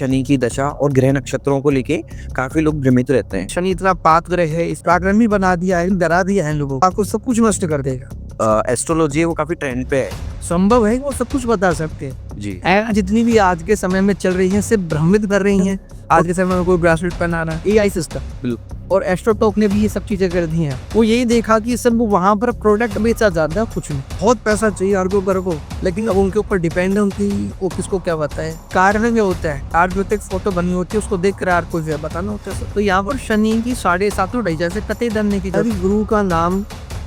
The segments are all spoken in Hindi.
शनि की दशा और ग्रह नक्षत्रों को लेके काफी लोग भ्रमित रहते हैं। शनि इतना पाप ग्रह है, इस पागल भी बना दिया है, डरा दिया है लोगों को, आपको सब कुछ नष्ट कर देगा। एस्ट्रोलॉजी है वो काफी ट्रेंड पे है। संभव है कि वो सब कुछ बता सकते हैं। जी। जितनी भी आज के समय में चल रही है सिर्फ भ्रमित कर रही हैं। आज के समय में कोई ब्रेसलेट पहनाना, एआई सिस्टम बिल्कुल। और एस्ट्रोटॉक ने भी ये सब चीजें कर दी हैं। वो यही देखा कि सब वहां पर प्रोडक्ट बेचा जाता है, कुछ नहीं, बहुत पैसा चाहिए अरबों को, लेकिन अब उनके ऊपर डिपेंड है उनकी, वो किसको क्या बताए। कारण में होता है आयुर्वेदिक फोटो बनी होती है, उसको देख कर यार कोई बताना होता है। तो यहाँ पर शनि की 7.5 उठाई जैसे कते धरने की, गुरु का नाम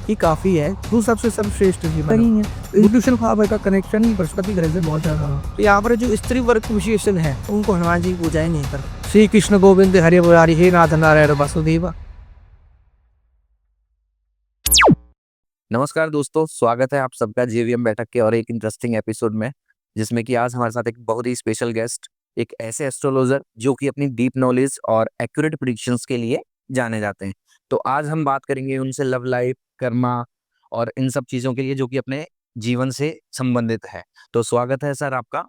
ही काफी है। गुरु सबसे सर्वश्रेष्ठ नहीं है। इंट्यूशन भाव का कनेक्शन ही बृहस्पति ग्रह से बहुत ज्यादा है। तो यहाँ पर जो स्त्री वर्ग विशेषण है उनको हनुमान जी की पूजाएं नहीं कर। श्री कृष्ण गोविंद हरि मुरारी हे नाथ नारायण वासुदेव। नमस्कार दोस्तों, स्वागत है आप सबका जेवीएम बैठक के और एक इंटरेस्टिंग एपिसोड में, जिसमें कि आज हमारे साथ एक बहुत ही स्पेशल गेस्ट, एक ऐसे एस्ट्रोलॉजर जो कि अपनी डीप नॉलेज और एक्यूरेट प्रेडिक्शंस के लिए जाने जाते हैं। तो आज हम बात करेंगे उनसे लव लाइफ, कर्मा और इन सब चीजों के लिए जो कि अपने जीवन से संबंधित है। तो स्वागत है सर आपका।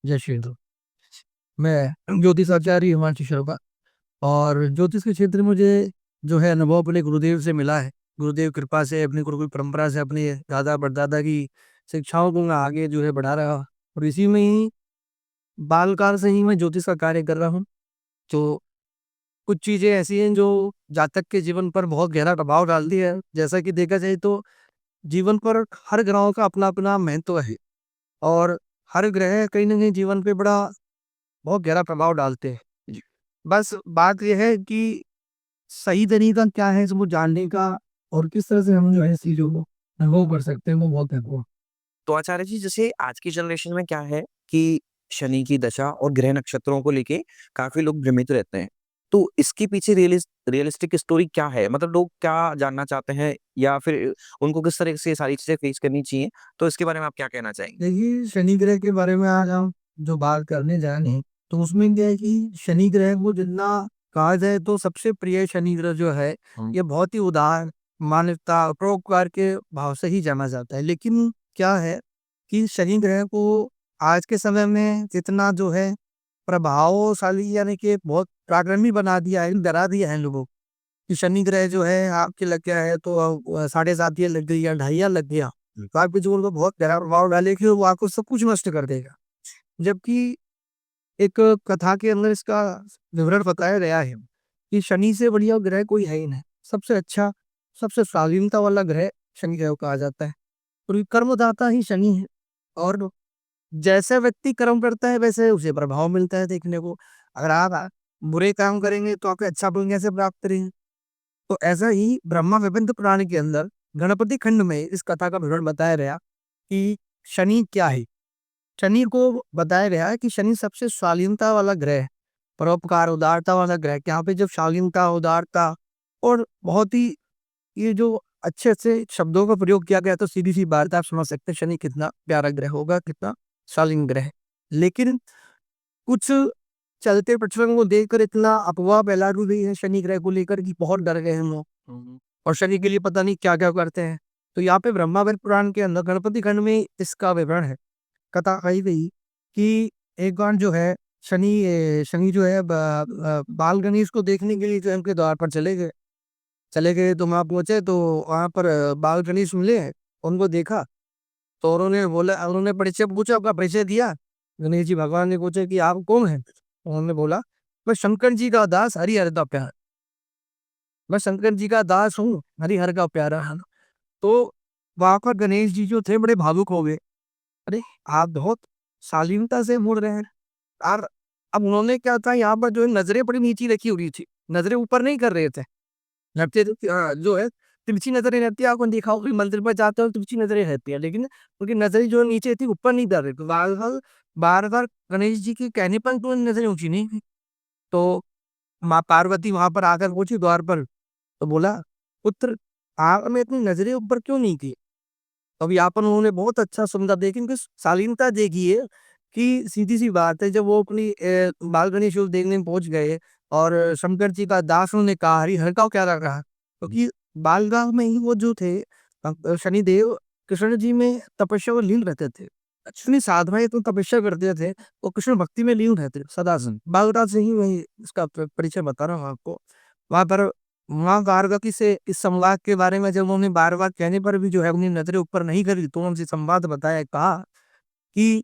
जय श्री राम। मैं ज्योतिष आचार्य हिमांशु शर्मा, और ज्योतिष के क्षेत्र में मुझे जो है अनुभव अपने गुरुदेव से मिला है। गुरुदेव कृपा से, अपनी गुरुकुल परंपरा से, अपने दादा परदादा की शिक्षाओं को मैं आगे जो है बढ़ा रहा, और इसी में ही बालकाल से ही मैं ज्योतिष का कार्य कर रहा हूँ। तो कुछ चीजें ऐसी हैं जो जातक के जीवन पर बहुत गहरा प्रभाव डालती है। जैसा कि देखा जाए तो जीवन पर हर ग्रहों का अपना अपना महत्व है, और हर ग्रह कहीं ना कहीं जीवन पे बहुत गहरा प्रभाव डालते हैं। जी। बस बात यह है कि सही तरीका क्या है इसको जानने का, और किस तरह से हम जो है चीजों को अनुभव कर सकते हैं, वो बहुत महत्वपूर्ण। तो आचार्य जी, जैसे आज की जनरेशन में क्या है कि शनि की दशा और ग्रह नक्षत्रों को लेके काफी लोग भ्रमित रहते हैं। तो इसके पीछे रियलिस्टिक स्टोरी क्या है? मतलब लोग क्या जानना चाहते हैं, या फिर उनको किस तरह से सारी चीजें फेस करनी चाहिए? तो इसके बारे में आप क्या कहना चाहेंगे? देखिए, शनि ग्रह के बारे में आज हम जो बात करने जा रहे हैं, तो उसमें क्या है कि शनि ग्रह को जितना कहा जाए तो सबसे प्रिय शनि ग्रह जो है, ये बहुत ही उदार, मानवता, परोपकार के भाव से ही जाना जाता है। लेकिन क्या है कि शनि ग्रह को आज के समय में जितना जो है प्रभावशाली, यानी कि बहुत पराक्रमी बना दिया है, डरा दिया है लोगों को, कि शनि ग्रह जो है आपके लग गया है तो 7.5 लग गई या 2.5 लग गया, तो आपके जीवन को बहुत गहरा प्रभाव डालेगी, और वो आपको सब कुछ नष्ट कर देगा। जबकि एक कथा के अंदर इसका विवरण बताया गया है कि शनि से बढ़िया ग्रह कोई है ही नहीं। सबसे अच्छा, सबसे स्वाधीनता वाला ग्रह शनि ग्रह को कहा जाता है, और ये कर्मदाता ही शनि है। और जैसे व्यक्ति कर्म करता है वैसे उसे प्रभाव मिलता है देखने को। अगर आप बुरे काम करेंगे तो आपको अच्छा फल कैसे प्राप्त करेंगे। तो ऐसा ही ब्रह्मा विबिंद पुराण के अंदर गणपति खंड में इस कथा का विवरण बताया गया कि शनि क्या है। शनि को बताया गया है कि शनि सबसे शालीनता वाला ग्रह है, परोपकार, उदारता वाला ग्रह। यहाँ पे जब शालीनता, उदारता और बहुत ही ये जो अच्छे अच्छे शब्दों का प्रयोग किया गया, तो सीधी सी बात आप समझ सकते हैं शनि कितना प्यारा ग्रह होगा, कितना शालीन ग्रह है। लेकिन कुछ चलते प्रचलन को देखकर इतना अफवाह फैला रही है शनि ग्रह को लेकर कि बहुत डर गए हम लोग, और शनि के लिए पता नहीं क्या क्या करते हैं। तो यहाँ पे ब्रह्मावर्त पुराण के अंदर गणपति खंड में इसका विवरण है। कथा कही गई कि एक बार जो है शनि जो है बाल गणेश को देखने के लिए जो है उनके द्वार पर चले गए तो वहाँ पहुंचे, तो वहाँ पर बाल गणेश मिले, उनको देखा, तो उन्होंने परिचय पूछा, आपका परिचय दिया। गणेश जी भगवान ने पूछा कि आप कौन हैं? उन्होंने बोला, मैं शंकर जी का दास, हरिहर का प्यारा, मैं शंकर जी का दास हूँ, हरिहर का प्यारा है। तो वहां पर गणेश जी जो थे बड़े भावुक हो गए। अरे, आप बहुत शालीनता से मुड़ रहे हैं। और अब उन्होंने क्या था, यहाँ पर जो है नजरें बड़ी नीची रखी हुई थी, नजरें ऊपर नहीं कर रहे थे। लगते जो है तिरछी नजरें रहती है, आपको देखा होगा मंदिर पर जाते हो तिरछी नजरें रहती है, लेकिन उनकी नजरें जो नीचे थी ऊपर नहीं कर रही थी। बार बार गणेश जी के कहने पर तो नजरें ऊंची नहीं हुई। तो माँ पार्वती वहां पर आकर पहुंची द्वार पर, तो बोला, पुत्र, आपने इतनी नजरें ऊपर क्यों नहीं की? अब यहाँ पर उन्होंने बहुत अच्छा सुंदर देखी, उनकी शालीनता देखिए कि सीधी सी बात है। जब वो अपनी बाल गणेश को देखने में पहुंच गए, और शंकर जी का दास उन्होंने कहा, हरिहर का क्या लग रहा, क्योंकि बालगांव में ही वो जो थे शनिदेव कृष्ण जी में तपस्या में लीन रहते थे। एक्चुअली साधुएं तो तपस्या करते थे, वो कृष्ण भक्ति में लीन रहते थे सदा से। बागवत से ही मैं इसका परिचय बता रहा हूँ आपको। वहां पर माँ पार्वती से इस संवाद के बारे में जब उन्होंने बार बार कहने पर भी जो है अपनी नजरें ऊपर नहीं करी, तो उनसे संवाद बताया, कहा कि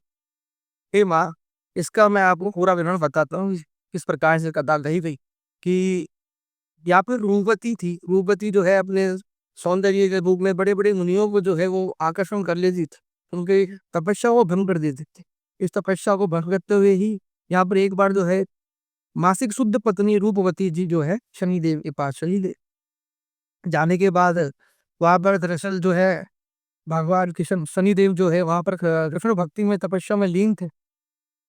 हे माँ, इसका मैं आपको पूरा विवरण बताता हूँ किस प्रकार से कथा कही गई। कि यहाँ पे रूपवती थी, रूपवती जो है अपने सौंदर्य के रूप में बड़े बड़े मुनियों को जो है वो आकर्षण कर लेती थी, उनके तपस्या को भंग कर देती थी। इस तपस्या को भंग करते हुए ही यहाँ पर एक बार जो है मासिक शुद्ध पत्नी रूपवती जी जो है शनिदेव के पास चली गई। जाने के बाद वहां पर दरअसल जो है भगवान कृष्ण शनिदेव जो है वहां पर कृष्ण भक्ति में तपस्या में लीन थे,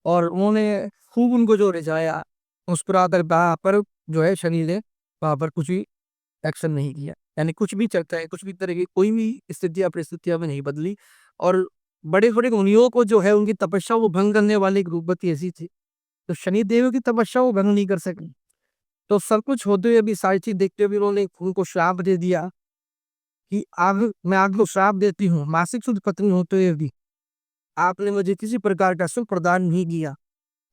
और उन्होंने खूब उनको जो रिझाया, मुस्कुरा कर कहा, पर जो है शनि ने वहां पर कुछ भी एक्शन नहीं किया। यानी कुछ भी चलता है, कुछ भी तरह की कोई भी स्थितियां परिस्थितियां में नहीं बदली। और बड़े बड़े मुनियों को जो है उनकी तपस्या को भंग करने वाली एक रूपवती ऐसी थी, तो शनि देव की तपस्या को भंग नहीं कर सके। तो सब कुछ होते हुए भी, सारी चीज देखते हुए उन्होंने उनको श्राप दे दिया कि अब मैं आपको श्राप देती हूँ, मासिक शुद्ध पत्नी होते हुए भी आपने मुझे किसी प्रकार का सुख प्रदान नहीं किया,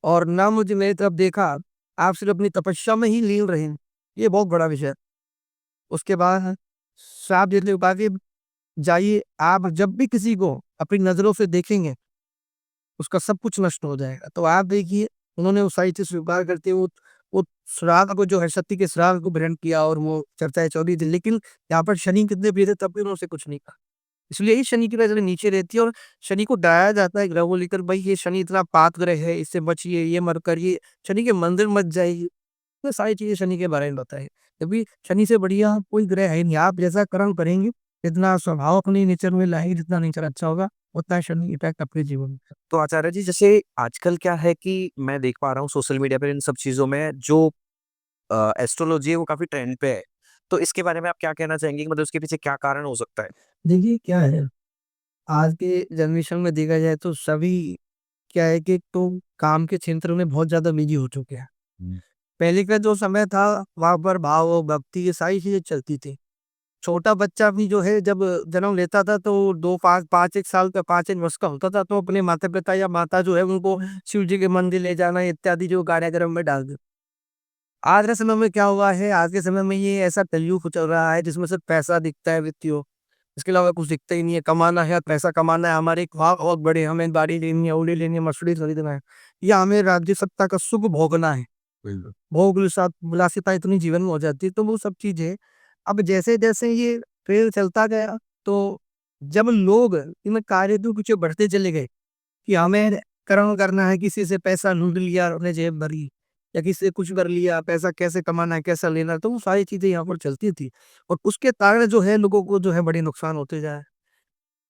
और ना मुझे मेरी तरफ देखा, आप सिर्फ अपनी तपस्या में ही लीन रहे। ये बहुत बड़ा विषय है। उसके बाद श्राप देते हुए कहा कि जाइए, आप जब भी किसी को अपनी नजरों से देखेंगे उसका सब कुछ नष्ट हो जाएगा। तो आप देखिए, उन्होंने वो सारी चीज स्वीकार करते हुए वो श्राप को जो है सत्य के श्राप को ग्रहण किया, और वो चर्चाएं चौड़ी थी। लेकिन यहाँ पर शनि कितने भी थे तब भी उन्होंने कुछ नहीं कहा। इसलिए ही शनि की नजर नीचे रहती है, और शनि को डराया जाता है ग्रह को लेकर, भाई ये शनि इतना पाप ग्रह है, इससे बचिए, ये मत करिए, शनि के मंदिर मत जाइए। तो सारी चीजें शनि के बारे में बताए। जबकि शनि से बढ़िया कोई ग्रह है नहीं। आप जैसा कर्म करेंगे, जितना स्वभाव अपने नेचर में लाएंगे, जितना नेचर अच्छा होगा, उतना शनि इफेक्ट आपके जीवन में। तो आचार्य जी, जैसे आजकल क्या है कि मैं देख पा रहा हूँ सोशल मीडिया पर इन सब चीज़ों में जो एस्ट्रोलॉजी है वो काफ़ी ट्रेंड पे है। तो इसके बारे में आप क्या कहना चाहेंगे कि मतलब उसके पीछे क्या कारण हो सकता है? देखिए क्या है, आज के जनरेशन में देखा जाए तो सभी क्या है कि तो काम के क्षेत्र में बहुत ज्यादा बिजी हो चुके हैं। पहले का जो समय था, वहां पर भाव और भक्ति ये सारी चीजें चलती थी। छोटा बच्चा भी जो है जब जन्म लेता था, तो दो पाँच पाँच एक साल का, 5 एक वर्ष का होता था, तो अपने माता पिता या माता जो है उनको शिव जी के मंदिर ले जाना इत्यादि जो कार्यक्रम में डाल दे। आज के समय में क्या हुआ है, आज के समय में ये ऐसा कलयुग चल रहा है जिसमें सिर्फ पैसा दिखता है व्यक्तियों, इसके अलावा कुछ दिखता ही नहीं है। कमाना है, पैसा कमाना है, हमारे ख्वाब बहुत बड़े, हमें गाड़ी लेनी है, ओडी लेनी है, मर्सिडीज खरीदना है, या हमें राज्य सत्ता का सुख भोगना है। भोग विलासिता इतनी जीवन में हो जाती है, तो वो सब चीजें अब जैसे जैसे ये ट्रेल चलता गया, तो जब लोग इन कार्य के पीछे बढ़ते चले गए कि हमें कर्म करना है, किसी से पैसा लूट लिया और अपने जेब भरी, या किसी से कुछ कर लिया, पैसा कैसे कमाना है, कैसा लेना है, तो वो सारी चीजें यहाँ पर चलती थी। और उसके कारण जो है लोगों को जो है बड़े नुकसान होते जाए।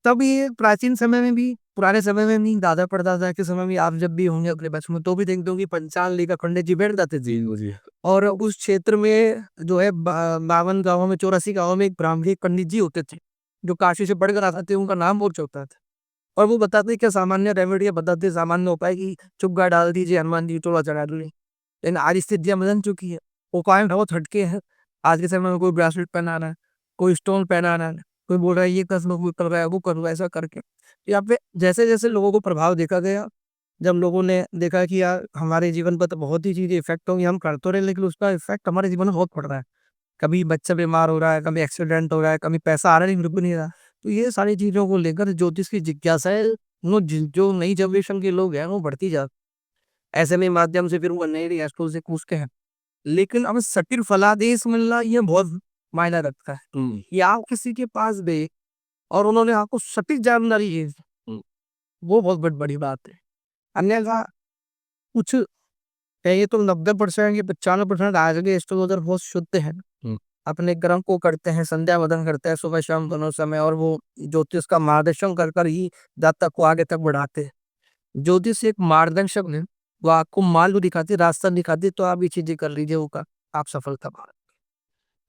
तब ये प्राचीन समय में भी, पुराने समय में भी, दादा परदादा के समय में आप जब भी होंगे अपने बचपन में, तो भी देखते हो कि पंचांग लेकर पंडित जी बैठ जाते थे। जी। और उस क्षेत्र में जो है 52 गाँवों में, 84 गाँवों में एक ब्राह्मणी पंडित जी होते थे, जो काशी से पढ़कर आते थे। उनका नाम बहुत चलता था, और वो बताते क्या सामान्य रेमेडी बताते, सामान्य उपाय की चुपगा डाल दीजिए, हनुमान जी टोला चढ़ा दीजिए। लेकिन आज स्थितियां बदल चुकी है, उपाय बहुत हटके हैं। आज के समय में कोई ब्रासलेट पहनाना है, कोई स्टोन पहनाना है, कोई बोल रहा है ये कर लो, वो कर रहा है, वो कर लो, ऐसा करके यहाँ पे जैसे जैसे लोगों को प्रभाव देखा गया, जब लोगों ने देखा कि यार हमारे जीवन पर तो बहुत ही चीजें इफेक्ट होंगी, हम कर तो रहे, लेकिन उसका इफेक्ट हमारे जीवन में बहुत पड़ रहा है। कभी बच्चा बीमार हो रहा है, कभी एक्सीडेंट हो रहा है, कभी पैसा आ रहा है नहीं, रुक नहीं रहा। तो ये सारी चीजों को लेकर ज्योतिष की जिज्ञासा है, जो नई जनरेशन के लोग हैं वो बढ़ती जा, ऐसे में माध्यम से फिर वो नए एस्ट्रो से पूछते हैं। लेकिन अब सटीक फलादेश मिलना ये बहुत मायना रखता है कि आप किसी के पास गए और उन्होंने आपको सटीक जानकारी दी, वो बहुत बड़ी बात है। अन्यथा कुछ कहिए तो 90% या 95% आज के एस्ट्रोलॉजर बहुत शुद्ध हैं, अपने कर्म को करते हैं, संध्या वंदन करते हैं सुबह शाम दोनों समय, और वो ज्योतिष का मार्गदर्शन कर कर ही जातक को आगे तक बढ़ाते हैं। ज्योतिष एक मार्गदर्शक है, वो आपको मार्ग दिखाती, रास्ता दिखाती, तो आप ये चीजें कर लीजिए, वो का आप सफलता पा।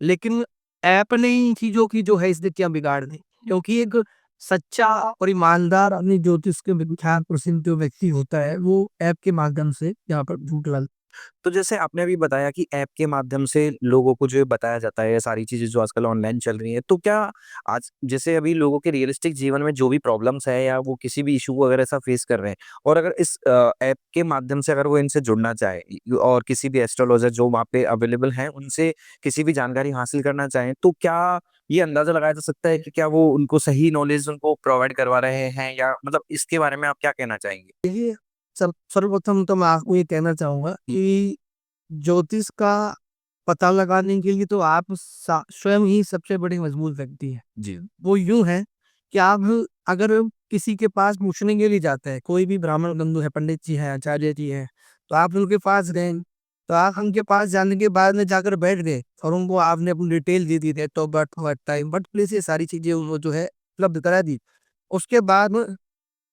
लेकिन ऐप ने इन चीजों की जो है स्थितियां बिगाड़ दी, क्योंकि एक सच्चा और ईमानदार अपनी ज्योतिष के विख्यात प्रसिद्ध जो व्यक्ति होता है वो ऐप के माध्यम से यहाँ पर झूठ लाल। तो जैसे आपने अभी बताया कि ऐप के माध्यम से लोगों को जो है बताया जाता है, ये सारी चीज़ें जो आजकल ऑनलाइन चल रही हैं। तो क्या आज जैसे अभी लोगों के रियलिस्टिक जीवन में जो भी प्रॉब्लम्स है या वो किसी भी इश्यू वगैरह ऐसा फेस कर रहे हैं और अगर इस ऐप के माध्यम से अगर वो इनसे जुड़ना चाहे और किसी भी एस्ट्रोलॉजर जो वहाँ पे अवेलेबल हैं, उनसे किसी भी जानकारी हासिल करना चाहें, तो क्या ये अंदाज़ा लगाया जा सकता है कि क्या वो उनको सही नॉलेज उनको प्रोवाइड करवा रहे हैं या मतलब इसके बारे में आप क्या कहना चाहेंगे? देखिए, सर्वप्रथम तो मैं आपको ये कहना चाहूँगा कि ज्योतिष का पता लगाने के लिए तो आप स्वयं ही सबसे बड़ी मजबूत व्यक्ति है। जी। वो यूं है कि आप अगर किसी के पास पूछने के लिए जाते हैं, कोई भी ब्राह्मण बंधु है, पंडित जी है, आचार्य जी है, तो आप उनके पास गए, तो आप उनके पास जाने के बाद में जाकर बैठ गए और उनको आपने अपनी डिटेल दे दी, date of birth, birth time, birth place, ये सारी चीजें उनको जो है उपलब्ध करा दी। उसके बाद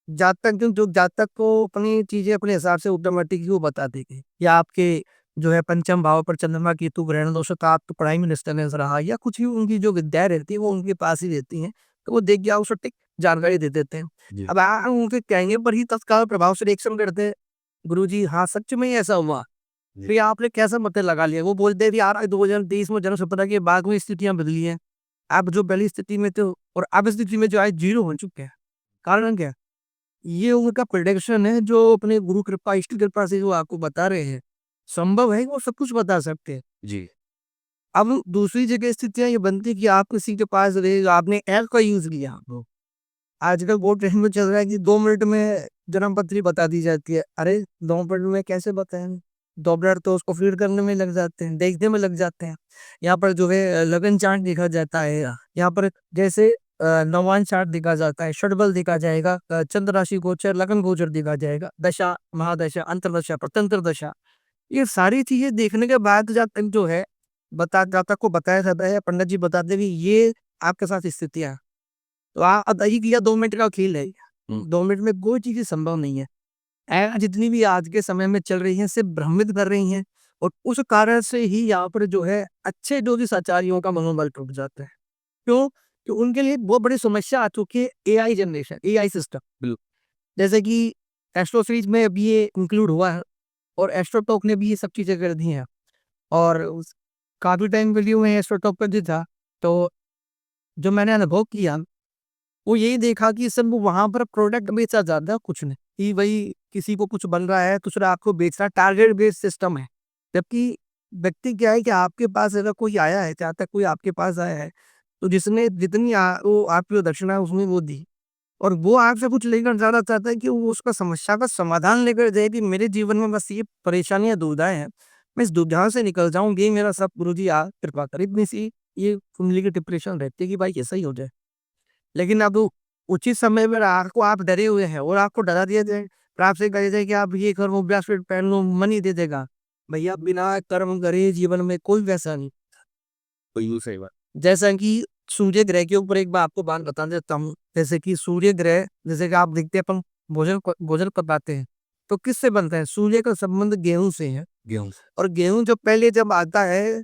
जातक को अपनी चीजें अपने हिसाब से ऑटोमेटिक ही वो बता देंगे, या आपके जो है पंचम भाव पर चंद्रमा केतु ग्रहण दोषों का आप तो प्राइम मिनिस्टर ने रहा, या कुछ भी उनकी जो विद्याएं रहती है वो उनके पास ही रहती हैं, तो वो देख के आप सटीक जानकारी दे देते हैं। जी। अब आप उनके कहने पर ही तत्काल प्रभाव से रिएक्शन करते हैं, गुरुजी हाँ सच में ही ऐसा हुआ, जी। फिर आपने कैसा मतलब लगा लिया, वो बोलते हैं कि यार 2023 में जन्म सत्रह के बाद में स्थितियां बदली हैं, आप जो पहली स्थिति में थे और अब स्थिति में जो आज जीरो हो चुके हैं। कारण क्या? ये उनका प्रेडिक्शन है जो अपने गुरु कृपा, इष्ट कृपा से जो आपको बता रहे हैं। संभव है कि वो सब कुछ बता सकते हैं। जी। अब दूसरी जगह स्थितियाँ ये बनती है कि आप किसी के पास गए, आपने ऐप का यूज़ किया। आजकल बहुत ट्रेंड में चल रहा है कि 2 मिनट में जन्मपत्री बता दी जाती है। अरे! 2 मिनट में कैसे बताएँगे? 2 मिनट तो उसको फ़ीड करने में लग जाते हैं, देखने में लग जाते हैं। यहाँ पर जो है लगन चार्ट देखा जाता है। यहाँ पर जैसे नवांश चार्ट देखा जाता है, षटबल देखा जाएगा, चंद्र राशि गोचर, लगन गोचर देखा जाएगा, दशा, महादशा, अंतर्दशा, प्रत्यंतर दशा। ये सारी चीज़ें देखने के बाद जातक जो है जातक को बताया जाता है, पंडित जी बताते हैं कि ये आपके साथ स्थितियाँ हैं। तो अब यही किया 2 मिनट का खेल है। 2 मिनट में कोई चीज़ें संभव नहीं है। जितनी भी आज के समय में चल रही हैं, सिर्फ़ भ्रमित कर रही हैं, और उस कारण से ही यहाँ पर जो है अच्छे ज्योतिष आचार्यों का मनोबल टूट जाता है। क्यों? कि उनके लिए बहुत बड़ी समस्या आ चुकी है एआई जनरेशन, एआई सिस्टम। बिल्कुल। जैसे कि एस्ट्रो सीरीज़ में अभी ये इंक्लूड हुआ है और एस्ट्रो टॉक ने भी ये सब चीज़ें कर दी हैं। और उस काफ़ी टाइम के लिए मैं एस्ट्रो टॉक पे भी था, तो जो मैंने अनुभव किया वो यही देखा कि सब वहाँ पर प्रोडक्ट बेचा जाता है, कुछ नहीं। कि भाई किसी को कुछ बन रहा है, दूसरा आपको बेच रहा है, टारगेट बेस्ड सिस्टम है। जबकि व्यक्ति क्या है कि आपके पास अगर कोई आया है, जहाँ तक कोई आपके पास आया है, तो जिसने जितनी वो आपकी दक्षिणा उसने वो दी, और वो आपसे कुछ लेकर जाना चाहता है कि वो उसका समस्या का समाधान लेकर जाए कि मेरे जीवन में बस ये परेशानियाँ, दुविधाएँ हैं, मैं इस दुविधा से निकल जाऊँ, ये मेरा सब गुरुजी आप कृपा करें। इतनी सी ये कुंडली की डिप्रेशन रहती है कि भाई ऐसा ही हो जाए। लेकिन अब उचित समय में आपको आप डरे हुए हैं और आपको डरा दिया जाए और आपसे कहा जाए कि आप ये करो, ब्रेसलेट पहन लो, मनी दे देगा। भैया बिना कर्म करे जीवन में कोई वैसा नहीं। बिल्कुल सही बात। जैसा कि सूर्य ग्रह के ऊपर एक बार आपको बात बता देता हूँ। जैसे कि सूर्य ग्रह, जैसे कि आप देखते हैं अपन भोजन पकाते हैं, तो किससे बनता है? सूर्य का संबंध गेहूँ से है। गेहूँ। और गेहूँ जब आता है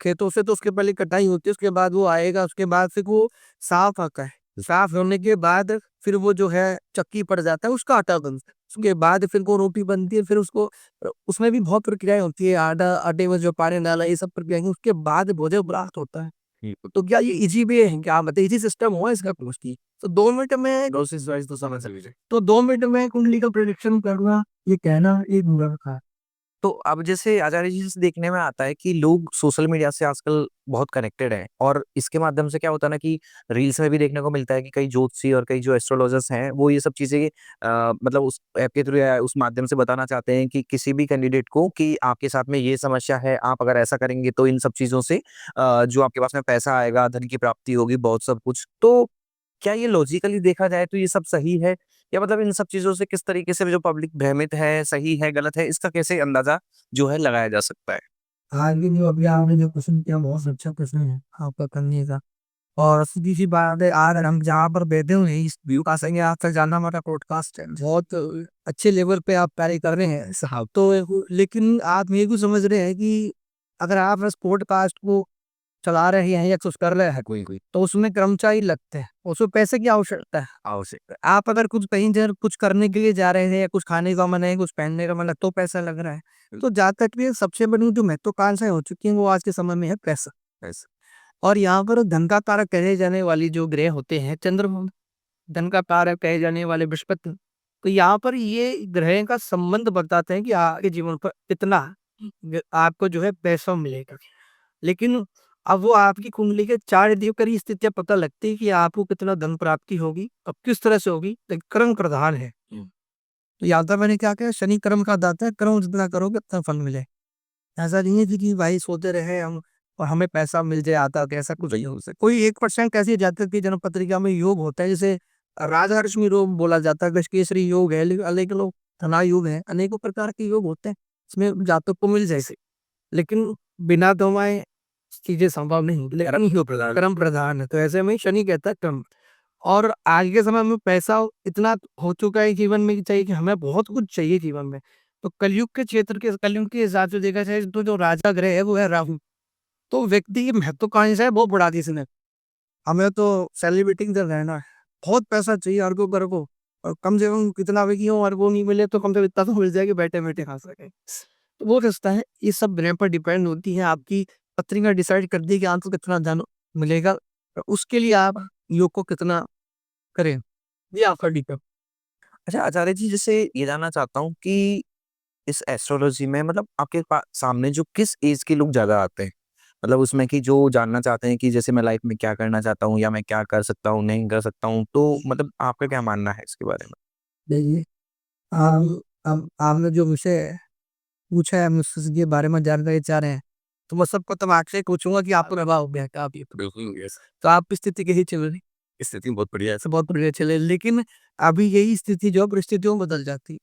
खेतों से, तो उसके पहले कटाई होती है, उसके बाद वो आएगा, उसके बाद फिर वो साफ आता है। साफ होने के बाद फिर वो जो है चक्की पड़ जाता है, उसका आटा बनता है। उसके बाद फिर वो रोटी बनती है, फिर उसको उसमें भी बहुत प्रक्रियाएँ होती है, आटे में जो पानी डाला, ये सब प्रक्रियाएँ, उसके बाद भोजन प्राप्त होता है। जी। तो क्या ये ईज़ी वे है क्या? मतलब ईज़ी सिस्टम हुआ इसका पहुँचती? तो 2 मिनट में प्रोसेस वाइज़ तो समझ लीजिए। तो 2 मिनट में कुंडली का प्रेडिक्शन करना, ये कहना एक मूर्खता है। तो अब जैसे आचार्य जी से देखने में आता है कि लोग सोशल मीडिया से आजकल बहुत कनेक्टेड हैं और इसके माध्यम से क्या होता है ना कि रील्स में भी देखने को मिलता है कि कई ज्योतिषी और कई जो एस्ट्रोलॉजर्स हैं वो ये सब चीज़ें मतलब उस ऐप के थ्रू या उस माध्यम से बताना चाहते हैं कि किसी भी कैंडिडेट को कि आपके साथ में ये समस्या है, आप अगर ऐसा करेंगे तो इन सब चीज़ों से जो आपके पास में पैसा आएगा, धन की प्राप्ति होगी, बहुत सब कुछ। तो क्या ये लॉजिकली देखा जाए तो ये सब सही है? या मतलब इन सब चीज़ों से किस तरीके से जो पब्लिक भ्रमित है, सही है, गलत है, इसका कैसे अंदाज़ा जो है लगाया जा सकता है? हाँ, ये जो अभी आपने जो क्वेश्चन किया बहुत अच्छा क्वेश्चन है आपका करने का। और सीधी-सी बात है, आज हम जहाँ पर बैठे हुए हैं इस व्यू का संग आज तक जानना हमारा पॉडकास्ट है। बहुत अच्छे लेवल पे आप कार्य कर रहे हैं साहब। तो लेकिन आप ये भी समझ रहे हैं कि अगर आप इस पॉडकास्ट को चला रहे हैं या कुछ कर रहे हैं कोई तो उसमें कर्मचारी लगते हैं, उसमें पैसे की आवश्यकता है। आप अगर कुछ कहीं कुछ करने के लिए जा रहे हैं या कुछ खाने का मन है, कुछ पहनने का मन है तो पैसा लग रहा है। तो जहाँ तक भी सबसे बड़ी जो महत्वाकांक्षाएं हो चुकी हैं वो आज के समय में है पैसा। और यहाँ पर धन का कारक कहे जाने वाली जो ग्रह होते हैं, चंद्रमा धन का कारक कहे जाने वाले बृहस्पति, तो यहाँ पर ये ग्रह का संबंध बताते हैं कि आपके जीवन पर कितना आपको जो है पैसा मिलेगा। लेकिन अब वो आपकी कुंडली के 4 देवकर की स्थितियां पता लगती है कि आपको कितना धन प्राप्ति होगी, अब किस तरह से होगी, तो कर्म प्रधान है। तो यहाँ तक मैंने क्या कहा, शनि कर्म का दाता है, कर्म जितना करोगे उतना फल मिले। ऐसा नहीं है कि भाई सोते रहे हम और हमें पैसा मिल जाए आता है, ऐसा कुछ नहीं हो सकता। कोई 1% ऐसी जातक की जन्म पत्रिका में योग होता है, जैसे राजहर्षि योग बोला जाता है, गजकेसरी योग है, अनेक लोग धना योग है, अनेकों प्रकार के योग होते हैं, इसमें जातक को मिल जाए। लेकिन बिना दवाएं चीजें संभव नहीं, कर्म प्रधान है। तो ऐसे में शनि कहता है कर्म। और आज के समय में पैसा इतना हो चुका है जीवन में कि चाहिए कि हमें बहुत कुछ चाहिए जीवन में। तो कलयुग के क्षेत्र के कलयुग के हिसाब से देखा जाए तो जो राजा ग्रह है वो है राहु। तो व्यक्ति की महत्वाकांक्षा है बहुत बढ़ा दी इसने, हमें तो सेलिब्रिटी इधर रहना है, बहुत पैसा चाहिए अरबों अरबों, और कम से कम कितना भी क्यों अरबों नहीं मिले तो कम से कम इतना तो मिल जाए कि बैठे बैठे खा सके। तो वो रास्ता है, ये सब ग्रह पर डिपेंड होती है। आपकी पत्रिका डिसाइड कर दी कि आपको कितना धन मिलेगा, और उसके लिए आप योग को कितना करें, ये आपका डिपेंड। अच्छा आचार्य जी, जैसे ये जानना चाहता हूँ कि इस एस्ट्रोलॉजी में मतलब आपके सामने जो किस एज के लोग ज़्यादा आते हैं? मतलब उसमें कि जो जानना चाहते हैं कि जैसे मैं लाइफ में क्या करना चाहता हूँ या मैं क्या कर सकता हूँ, नहीं कर सकता हूँ, तो मतलब आपका क्या मानना है इसके बारे में? देखिए, हम आपने जो विषय पूछा है, मुझसे इसके बारे में जानकारी चाह रहे हैं, तो मैं सबको तब आपसे पूछूंगा कि आपको रवा हो गया क्या अभी? बिल्कुल, यस। तो आप स्थिति कैसी चल रही? स्थिति बहुत बढ़िया है। बहुत बढ़िया चले, लेकिन अभी यही स्थिति जो है परिस्थितियों में बदल जाती है।